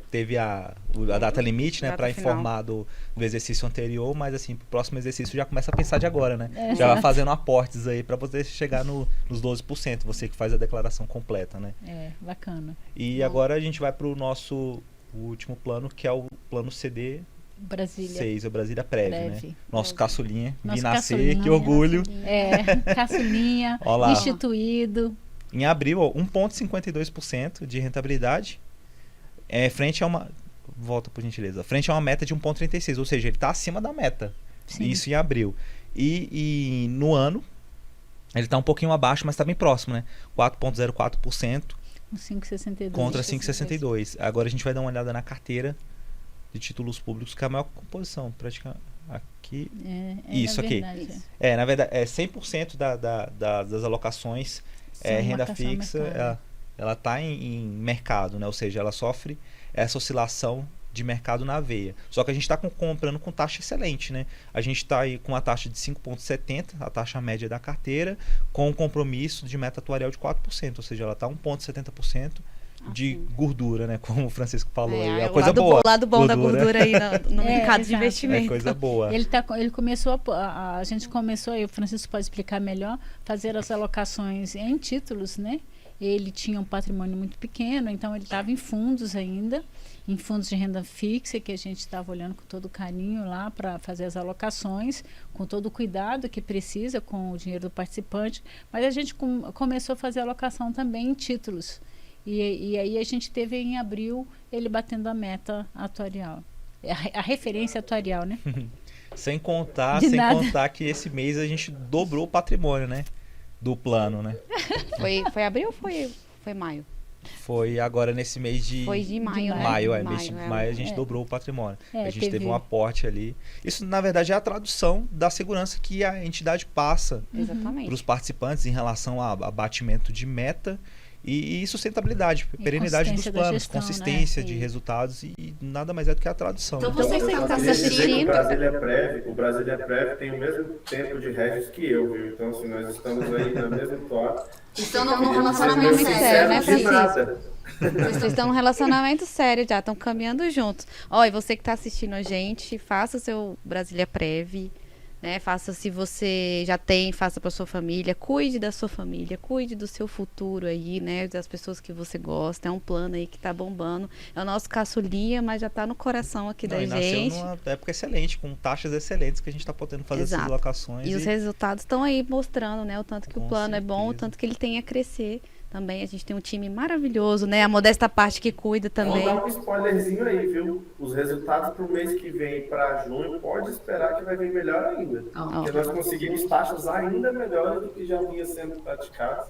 teve a data limite, né, para informar do exercício anterior, mas assim, pro próximo exercício já começa a pensar de agora, né? Já vai fazendo aportes aí para você chegar nos 12%, você que faz a declaração completa, né? Bacana. E agora a gente vai pro nosso último plano, que é o plano CD Brasília 6, o Brasília Prev, né? Nosso caçulinha, Nosso vi nascer, caçulinha. que orgulho. Caçulinha, Olá. instituído. Em abril, 1,52% de rentabilidade, frente a uma... Volta, por gentileza. Frente a uma meta de 1,36%, ou seja, ele está acima da meta. Sim. Isso em abril. E no ano, ele está um pouquinho abaixo, mas está bem próximo, né? 4,04%. 5,62. Contra 5,62. Agora a gente vai dar uma olhada na carteira de títulos públicos, que é a maior composição, praticamente. Aqui. Isso aqui. Na verdade, 100% das alocações renda fixa, ela está em mercado, né? Ou seja, ela sofre essa oscilação de mercado na veia. Só que a gente está comprando com taxa excelente, né? A gente está aí com a taxa de 5,70%, a taxa média da carteira, com um compromisso de meta atuarial de 4%, ou seja, ela está 1,70% de gordura, né? Como o Francisco falou aí. É coisa boa. O lado bom da gordura aí no mercado de investimento. É coisa boa. Ele começou, a gente começou, aí o Francisco pode explicar melhor, fazer as alocações em títulos, né? Ele tinha um patrimônio muito pequeno, então ele estava em fundos ainda, em fundos de renda fixa, que a gente estava olhando com todo carinho lá para fazer as alocações, com todo o cuidado que precisa com o dinheiro do participante, mas a gente começou a fazer alocação também em títulos. E aí a gente teve em abril ele batendo a meta atuarial, a referência atuarial, né? Sem contar que esse mês a gente dobrou o patrimônio, né? Do plano, né? Foi abril ou foi maio? Foi agora nesse mês de... Foi de maio, né? Mês de maio a gente dobrou o patrimônio. A gente teve um aporte ali. Isso, na verdade, é a tradução da segurança que a entidade passa para os participantes em relação a abatimento de meta e sustentabilidade, perenidade dos planos, gestão, consistência de resultados e nada mais é do que a tradução. Então você que está assistindo... O Brasília Prev tem o mesmo tempo de hedges que eu, viu? Então, assim, nós estamos aí na mesma toada. Estão num relacionamento sério, né, Francisco? Vocês estão num relacionamento sério já, estão caminhando juntos. E você que está assistindo a gente, faça o seu Brasília Prev, né? Faça, se você já tem, faça para sua família, cuide da sua família, cuide do seu futuro aí, né? Das pessoas que você gosta. É um plano aí que tá bombando. É o nosso caçulinha, mas já tá no coração aqui da gente. Nasceu numa época excelente, com taxas excelentes que a gente tá podendo fazer essas alocações. E os resultados estão aí mostrando, né? O tanto que o plano é bom, o tanto que ele tem a crescer. Também a gente tem um time maravilhoso, né? A modesta parte que cuida também. Vou dar um spoilerzinho aí, viu? Os resultados para o mês que vem, para junho, pode esperar que vai vir melhor ainda. Porque nós conseguimos taxas ainda melhores do que já vinha sendo praticadas.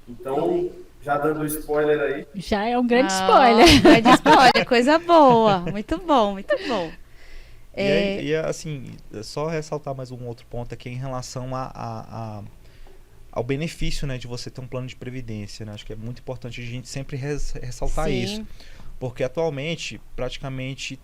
Então, já dando spoiler aí. Já é um grande spoiler. Grande spoiler, coisa boa. Muito bom, muito bom. E assim, só ressaltar mais um outro ponto aqui em relação ao benefício, né, de você ter um plano de previdência, né? Acho que é muito importante a gente sempre ressaltar isso, porque atualmente praticamente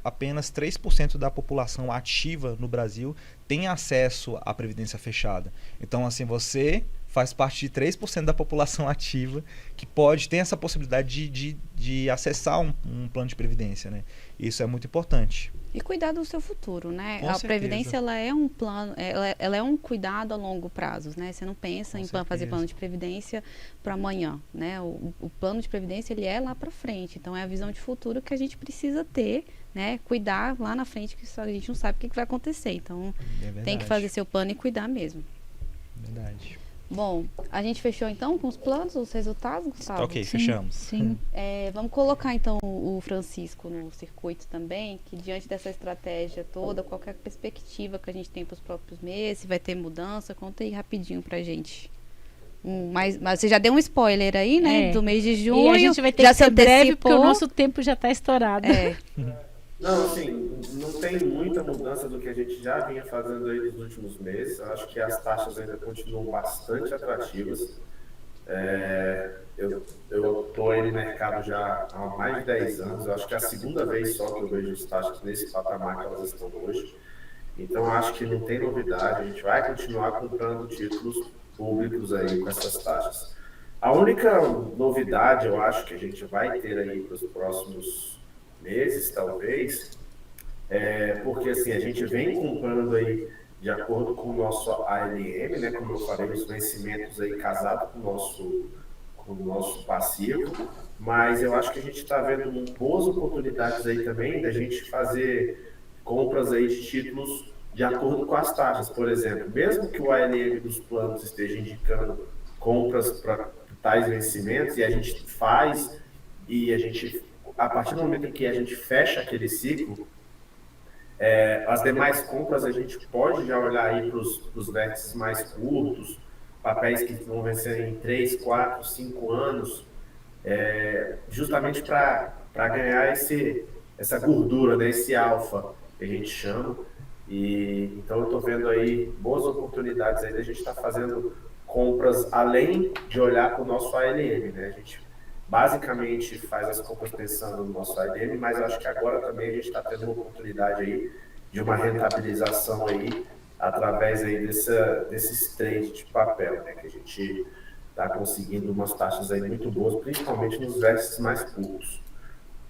apenas 3% da população ativa no Brasil tem acesso à previdência fechada. Então, assim, você faz parte de 3% da população ativa que tem essa possibilidade de acessar um plano de previdência, né? Isso é muito importante. E cuidar do seu futuro, né? Com a certeza. previdência, ela é um plano, ela é um cuidado a longo prazo, né? Você não pensa em fazer plano de previdência para amanhã, né? O plano de previdência, ele é lá para frente. Então, é a visão de futuro que a gente precisa ter, né? Cuidar lá na frente, que a gente não sabe o que vai acontecer. Então, tem que fazer seu plano e cuidar mesmo. Verdade. Bom, a gente fechou então com os planos, os resultados, Gustavo? Ok, Sim, fechamos. Sim. Vamos colocar então o Francisco no circuito também, que diante dessa estratégia toda, qual que é a perspectiva que a gente tem para os próprios meses, se vai ter mudança, conta aí rapidinho pra gente. Mas você já deu um spoiler aí, né? Do mês de junho. E a gente vai ter já que ser antecipou. breve, porque o nosso tempo já está estourado. Não, assim, não tem muita mudança do que a gente já vinha fazendo aí nos últimos meses. Eu acho que as taxas ainda continuam bastante atrativas. Eu estou aí no mercado já há mais de 10 anos. Eu acho que é a segunda vez só que eu vejo as taxas nesse patamar que elas estão hoje. Então, eu acho que não tem novidade. A gente vai continuar comprando títulos públicos aí com essas taxas. A única novidade, eu acho, que a gente vai ter aí para os próximos meses, talvez, porque assim, a gente vem comprando aí de acordo com o nosso ALM, né, como eu falei, os vencimentos aí casados com o nosso passivo, mas eu acho que a gente está vendo boas oportunidades aí também da gente fazer compras aí de títulos de acordo com as taxas. Por exemplo, mesmo que o ALM dos planos esteja indicando compras para tais vencimentos, e a gente faz, e a gente, a partir do momento em que a gente fecha aquele ciclo, as demais compras a gente pode já olhar aí para os vértices mais curtos, papéis que vão vencer em 3, 4, 5 anos, justamente para ganhar essa gordura, né, esse alfa que a gente chama. E então eu estou vendo aí boas oportunidades aí da gente estar fazendo compras além de olhar para o nosso ALM, né? A gente basicamente faz as compras pensando no nosso ALM, mas eu acho que agora também a gente está tendo uma oportunidade aí de uma rentabilização aí através aí desses trades de papel, né? Que a gente está conseguindo umas taxas aí muito boas, principalmente nos vértices mais curtos.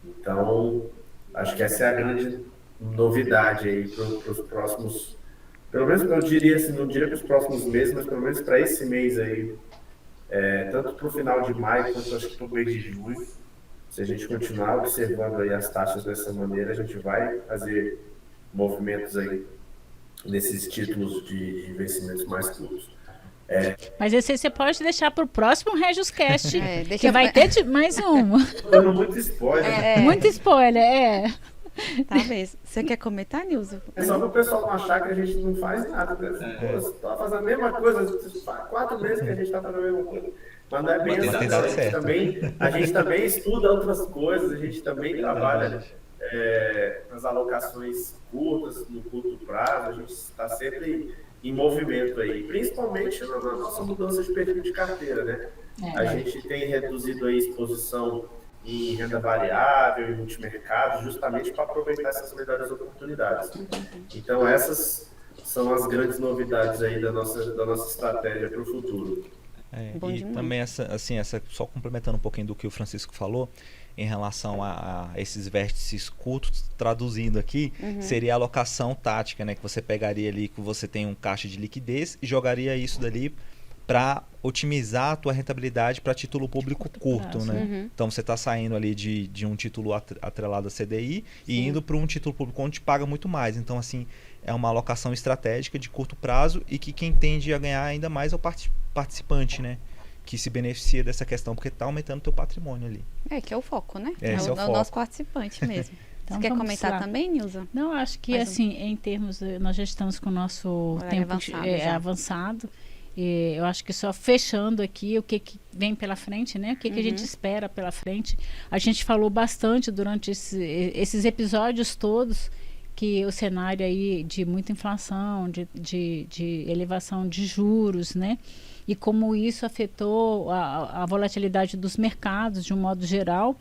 Então, acho que essa é a grande novidade aí para os próximos, pelo menos eu diria assim, não diria para os próximos meses, mas pelo menos para esse mês aí, tanto para o final de maio quanto acho que para o mês de junho. Se a gente continuar observando aí as taxas dessa maneira, a gente vai fazer movimentos aí nesses títulos de investimentos mais curtos. Mas esse você pode deixar para o próximo RegioCast, que vai ter mais um. Dando muito spoiler. Muito spoiler, Talvez. Você quer comentar, Nilson? É só para o pessoal não achar que a gente não faz nada. Né? Pô, você está fazendo a mesma coisa, 4 meses que a gente está fazendo a mesma coisa. Mas não é bem assim. A gente também estuda outras coisas, a gente também trabalha nas alocações curtas, no curto prazo, a gente está sempre em movimento aí, principalmente na nossa mudança de perfil de carteira, né? A gente tem reduzido aí a exposição em renda variável, em multimercado, justamente para aproveitar essas melhores oportunidades. Então, essas são as grandes novidades aí da nossa estratégia para o futuro. E também, só complementando um pouquinho do que o Francisco falou, em relação a esses vértices curtos, traduzindo aqui, seria a alocação tática, né? Que você pegaria ali, que você tem um caixa de liquidez e jogaria isso dali para otimizar a tua rentabilidade para título público curto, né? Então você está saindo ali de um título atrelado a CDI e indo para um título público onde paga muito mais. Então, assim, é uma alocação estratégica de curto prazo e que quem tende a ganhar ainda mais é o participante, né? Que se beneficia dessa questão porque está aumentando o teu patrimônio ali. Que é o foco, né? Esse é o foco. Nosso participante mesmo. Então, você quer comentar lá também, Nilza? Não, acho que em termos, nós já estamos com o nosso tempo avançado. Eu acho que só fechando aqui o que vem pela frente, né? O que a gente espera pela frente. A gente falou bastante durante esses episódios todos que o cenário aí de muita inflação, de elevação de juros, né? E como isso afetou a volatilidade dos mercados de um modo geral.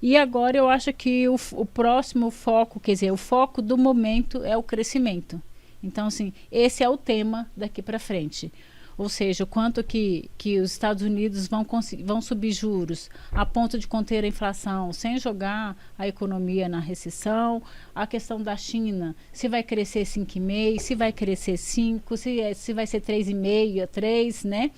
E agora eu acho que o próximo foco, quer dizer, o foco do momento é o crescimento. Então, assim, esse é o tema daqui para frente. ou seja, o quanto que os Estados Unidos vão subir juros a ponto de conter a inflação sem jogar a economia na recessão, a questão da China, se vai crescer 5,5%, se vai crescer 5%, se vai ser 3,5%, 3%, né?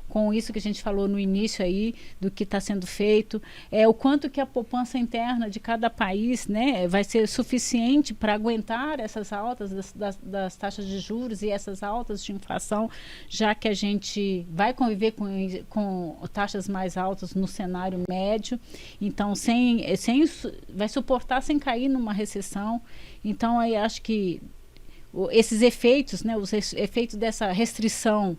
Com isso que a gente falou no início aí, do que está sendo feito, o quanto que a poupança interna de cada país, né, vai ser suficiente para aguentar essas altas das taxas de juros e essas altas de inflação, já que a gente vai conviver com taxas mais altas no cenário médio, então vai suportar sem cair numa recessão. Então, aí acho que esses efeitos, né, os efeitos dessa restrição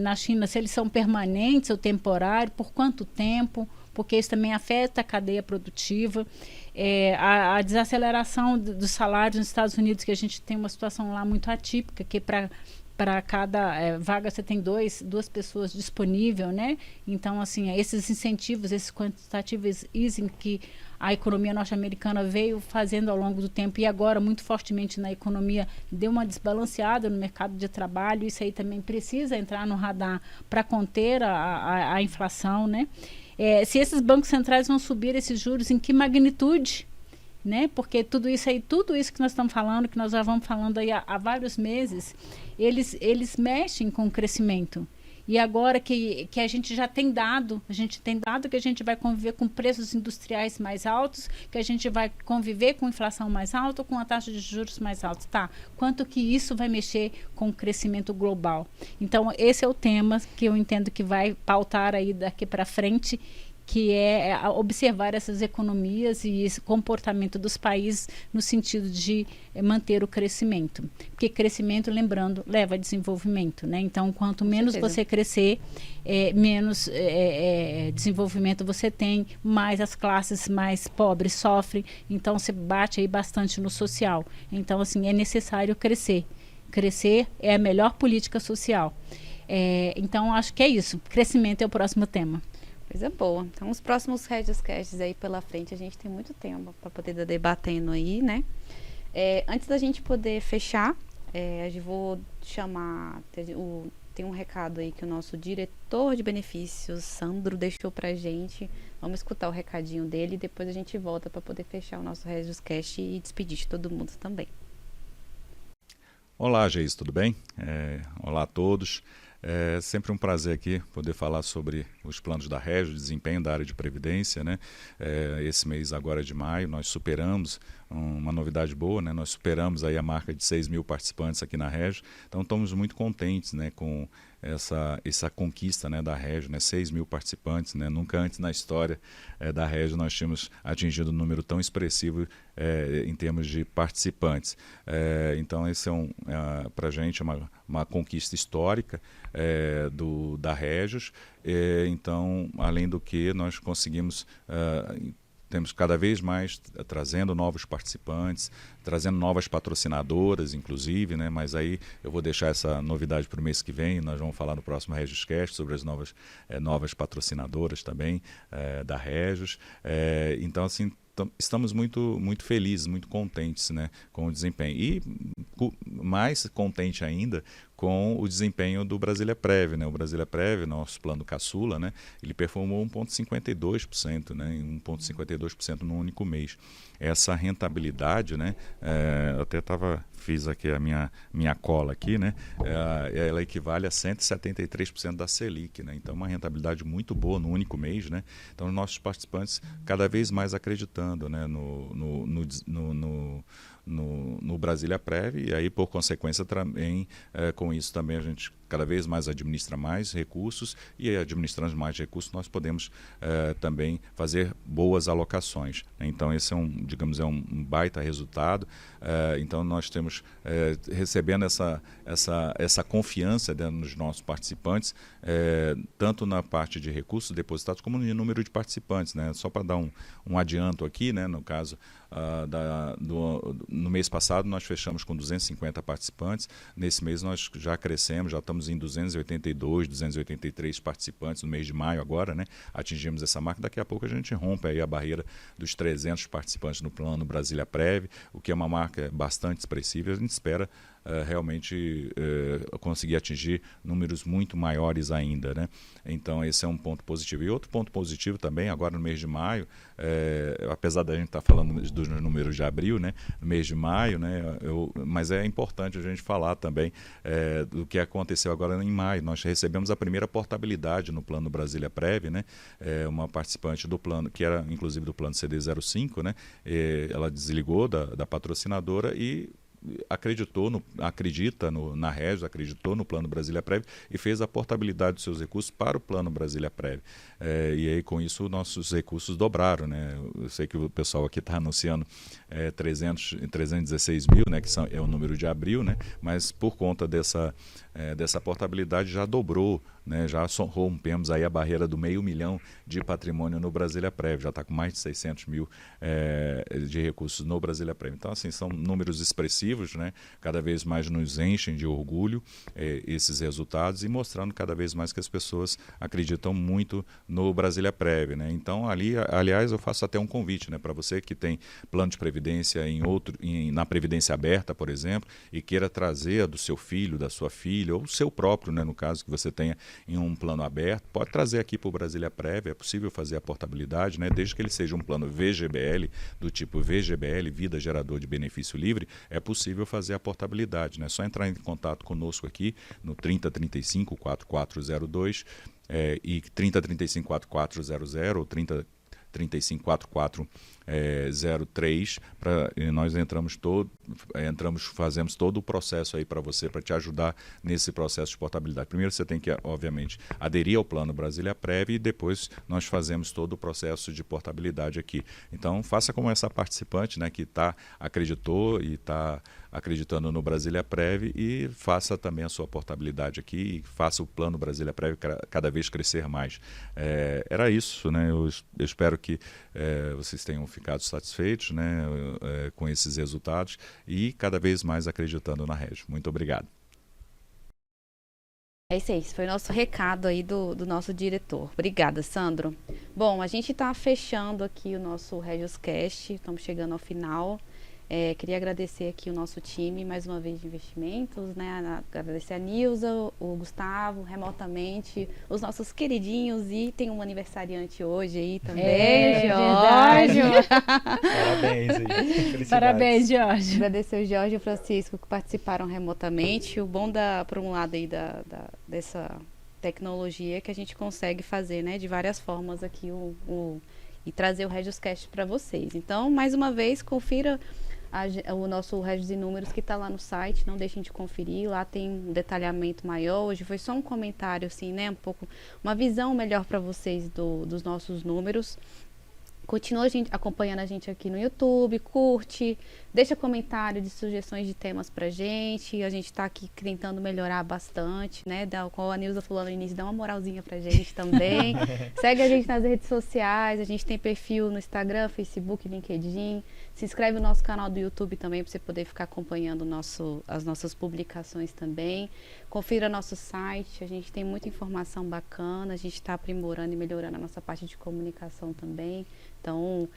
na China, se eles são permanentes ou temporários, por quanto tempo, porque isso também afeta a cadeia produtiva, a desaceleração dos salários nos Estados Unidos, que a gente tem uma situação lá muito atípica, que para cada vaga você tem duas pessoas disponíveis, né? Então, assim, esses incentivos, esses quantitative easing que a economia norte-americana veio fazendo ao longo do tempo e agora muito fortemente na economia, deu uma desbalanceada no mercado de trabalho. Isso aí também precisa entrar no radar para conter a inflação, né? Se esses bancos centrais vão subir esses juros, em que magnitude, né? Porque tudo isso que nós estamos falando, que nós já vamos falando aí há vários meses, eles mexem com o crescimento. E agora que a gente já tem dado, que a gente vai conviver com preços industriais mais altos, que a gente vai conviver com inflação mais alta, com a taxa de juros mais alta. Tá? Quanto que isso vai mexer com o crescimento global? Então, esse é o tema que eu entendo que vai pautar aí daqui para frente, que é observar essas economias e esse comportamento dos países no sentido de manter o crescimento. Porque crescimento, lembrando, leva a desenvolvimento, né? Então, quanto menos você crescer, menos desenvolvimento você tem, mais as classes mais pobres sofrem, então você bate aí bastante no social. Então, assim, é necessário crescer. Crescer é a melhor política social. Então, acho que é isso. Crescimento é o próximo tema. Coisa boa. Então, os próximos Regioscasts aí pela frente, a gente tem muito tempo para poder estar debatendo aí, né? Antes da gente poder fechar, eu vou chamar... Tem um recado aí que o nosso diretor de benefícios, Sandro, deixou pra gente. Vamos escutar o recadinho dele e depois a gente volta para poder fechar o nosso Regioscast e despedir de todo mundo também. Olá, Geis, tudo bem? Olá a todos. É sempre um prazer aqui poder falar sobre os planos da Regio, desempenho da área de previdência, né? Esse mês agora de maio nós superamos uma novidade boa, né? Nós superamos aí a marca de 6 mil participantes aqui na Regio, então estamos muito contentes, né, com essa conquista, né, da Regio, né? 6 mil participantes, né? Nunca antes na história da Regio nós tínhamos atingido um número tão expressivo em termos de participantes. Então esse para a gente uma conquista histórica da Regios. Então, além do que nós conseguimos temos cada vez mais trazendo novos participantes, trazendo novas patrocinadoras, inclusive, né? Mas aí eu vou deixar essa novidade para o mês que vem. Nós vamos falar no próximo Regioscast sobre as novas patrocinadoras também da Regios. Então, assim, estamos muito, muito felizes, muito contentes, né, com o desempenho. E mais contente ainda com o desempenho do Brasília-Prev, né? O Brasília-Prev, nosso plano caçula, né, ele performou 1,52%, né, 1,52% no único mês. Essa rentabilidade, né, eu até fiz aqui a minha cola aqui, né, ela equivale a 173% da Selic, né? Então uma rentabilidade muito boa no único mês, né? Então nossos participantes cada vez mais acreditando, né, no Brasília-Prev, e aí por consequência também com isso também a gente cada vez mais administra mais recursos, e administrando mais recursos nós podemos também fazer boas alocações, né? Então esse é um baita resultado. Então nós temos recebendo essa confiança nos nossos participantes, tanto na parte de recursos depositados como no número de participantes, né? Só para dar um adianto aqui, né? No caso no mês passado nós fechamos com 250 participantes, nesse mês nós já crescemos, já estamos em 282, 283 participantes no mês de maio agora, né? Atingimos essa marca, daqui a pouco a gente rompe aí a barreira dos 300 participantes no plano Brasília-Prev, o que é uma marca bastante expressiva. A gente espera realmente conseguir atingir números muito maiores ainda, né? Então esse é um ponto positivo. E outro ponto positivo também, agora no mês de maio, apesar da gente estar falando dos números de abril, né? No mês de maio, né? Mas é importante a gente falar também do que aconteceu agora em maio. Nós recebemos a primeira portabilidade no plano Brasília Prev, né? Uma participante do plano, que era inclusive do plano CD05, né? Ela desligou da patrocinadora e acredita na Regis, acreditou no plano Brasília Prev e fez a portabilidade dos seus recursos para o plano Brasília Prev. E aí com isso nossos recursos dobraram, né? Eu sei que o pessoal aqui está anunciando 316 mil, né? Que é o número de abril, né? Mas por conta dessa portabilidade já dobrou, né? Já rompemos aí a barreira do 500 mil de patrimônio no Brasília Prev, já está com mais de 600 mil de recursos no Brasília Prev. Então, assim, são números expressivos, né? Cada vez mais nos enchem de orgulho esses resultados e mostrando cada vez mais que as pessoas acreditam muito no Brasília Prev, né? Então, aliás, eu faço até um convite, né? Para você que tem plano de previdência na Previdência Aberta, por exemplo, e queira trazer do seu filho, da sua filha, ou o seu próprio, né? No caso que você tenha em um plano aberto, pode trazer aqui para o Brasília Prev, é possível fazer a portabilidade, né? Desde que ele seja um plano VGBL, do tipo VGBL, Vida Gerador de Benefício Livre, é possível fazer a portabilidade, né? É só entrar em contato conosco aqui no 3035 4402 e 3035 4400 ou 3035 4403, nós fazemos todo o processo aí para você, para te ajudar nesse processo de portabilidade. Primeiro você tem que, obviamente, aderir ao plano Brasília Prev e depois nós fazemos todo o processo de portabilidade aqui. Então faça como essa participante, né, que acreditou e está acreditando no Brasília Prev e faça também a sua portabilidade aqui e faça o plano Brasília Prev cada vez crescer mais. Era isso, né? Eu espero que vocês tenham ficado satisfeitos, né, com esses resultados e cada vez mais acreditando na Regis. Muito obrigado. É isso aí, esse foi o nosso recado aí do nosso diretor. Obrigada, Sandro. Bom, a gente está fechando aqui o nosso RegiosCast, estamos chegando ao final. Queria agradecer aqui o nosso time, mais uma vez, de investimentos, né? Agradecer a Nilza, o Gustavo, remotamente, os nossos queridinhos, e tem um aniversariante hoje aí também, Jorge. Parabéns aí. Felicidades. Parabéns, Jorge. Agradecer o Jorge e o Francisco que participaram remotamente. O bom por um lado aí dessa tecnologia é que a gente consegue fazer, né, de várias formas aqui e trazer o RegiosCast para vocês. Então, mais uma vez, confira o nosso Regis e Números que está lá no site, não deixem de conferir, lá tem um detalhamento maior. Hoje foi só um comentário, assim, né, uma visão melhor para vocês dos nossos números. Continua acompanhando a gente aqui no YouTube, curte, deixa comentário de sugestões de temas pra gente. A gente tá aqui tentando melhorar bastante, né? Como a Nilza falou no início, dá uma moralzinha pra gente também. Segue a gente nas redes sociais, a gente tem perfil no Instagram, Facebook, LinkedIn. Se inscreve no nosso canal do YouTube também para você poder ficar acompanhando as nossas publicações também. Confira nosso site, a gente tem muita informação bacana, a gente está aprimorando e melhorando a nossa parte de comunicação também. Então,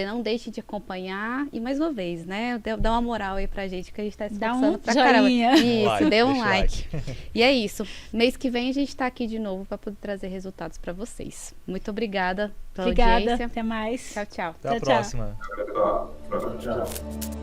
não deixe de acompanhar e, mais uma vez, né, dá uma moral aí pra gente, que a gente tá esforçando pra caramba. Isso, dê um like. E é isso. Mês que vem a gente tá aqui de novo para poder trazer resultados para vocês. Muito obrigada pela audiência. Até mais. Tchau, tchau. Até a próxima. Tchau.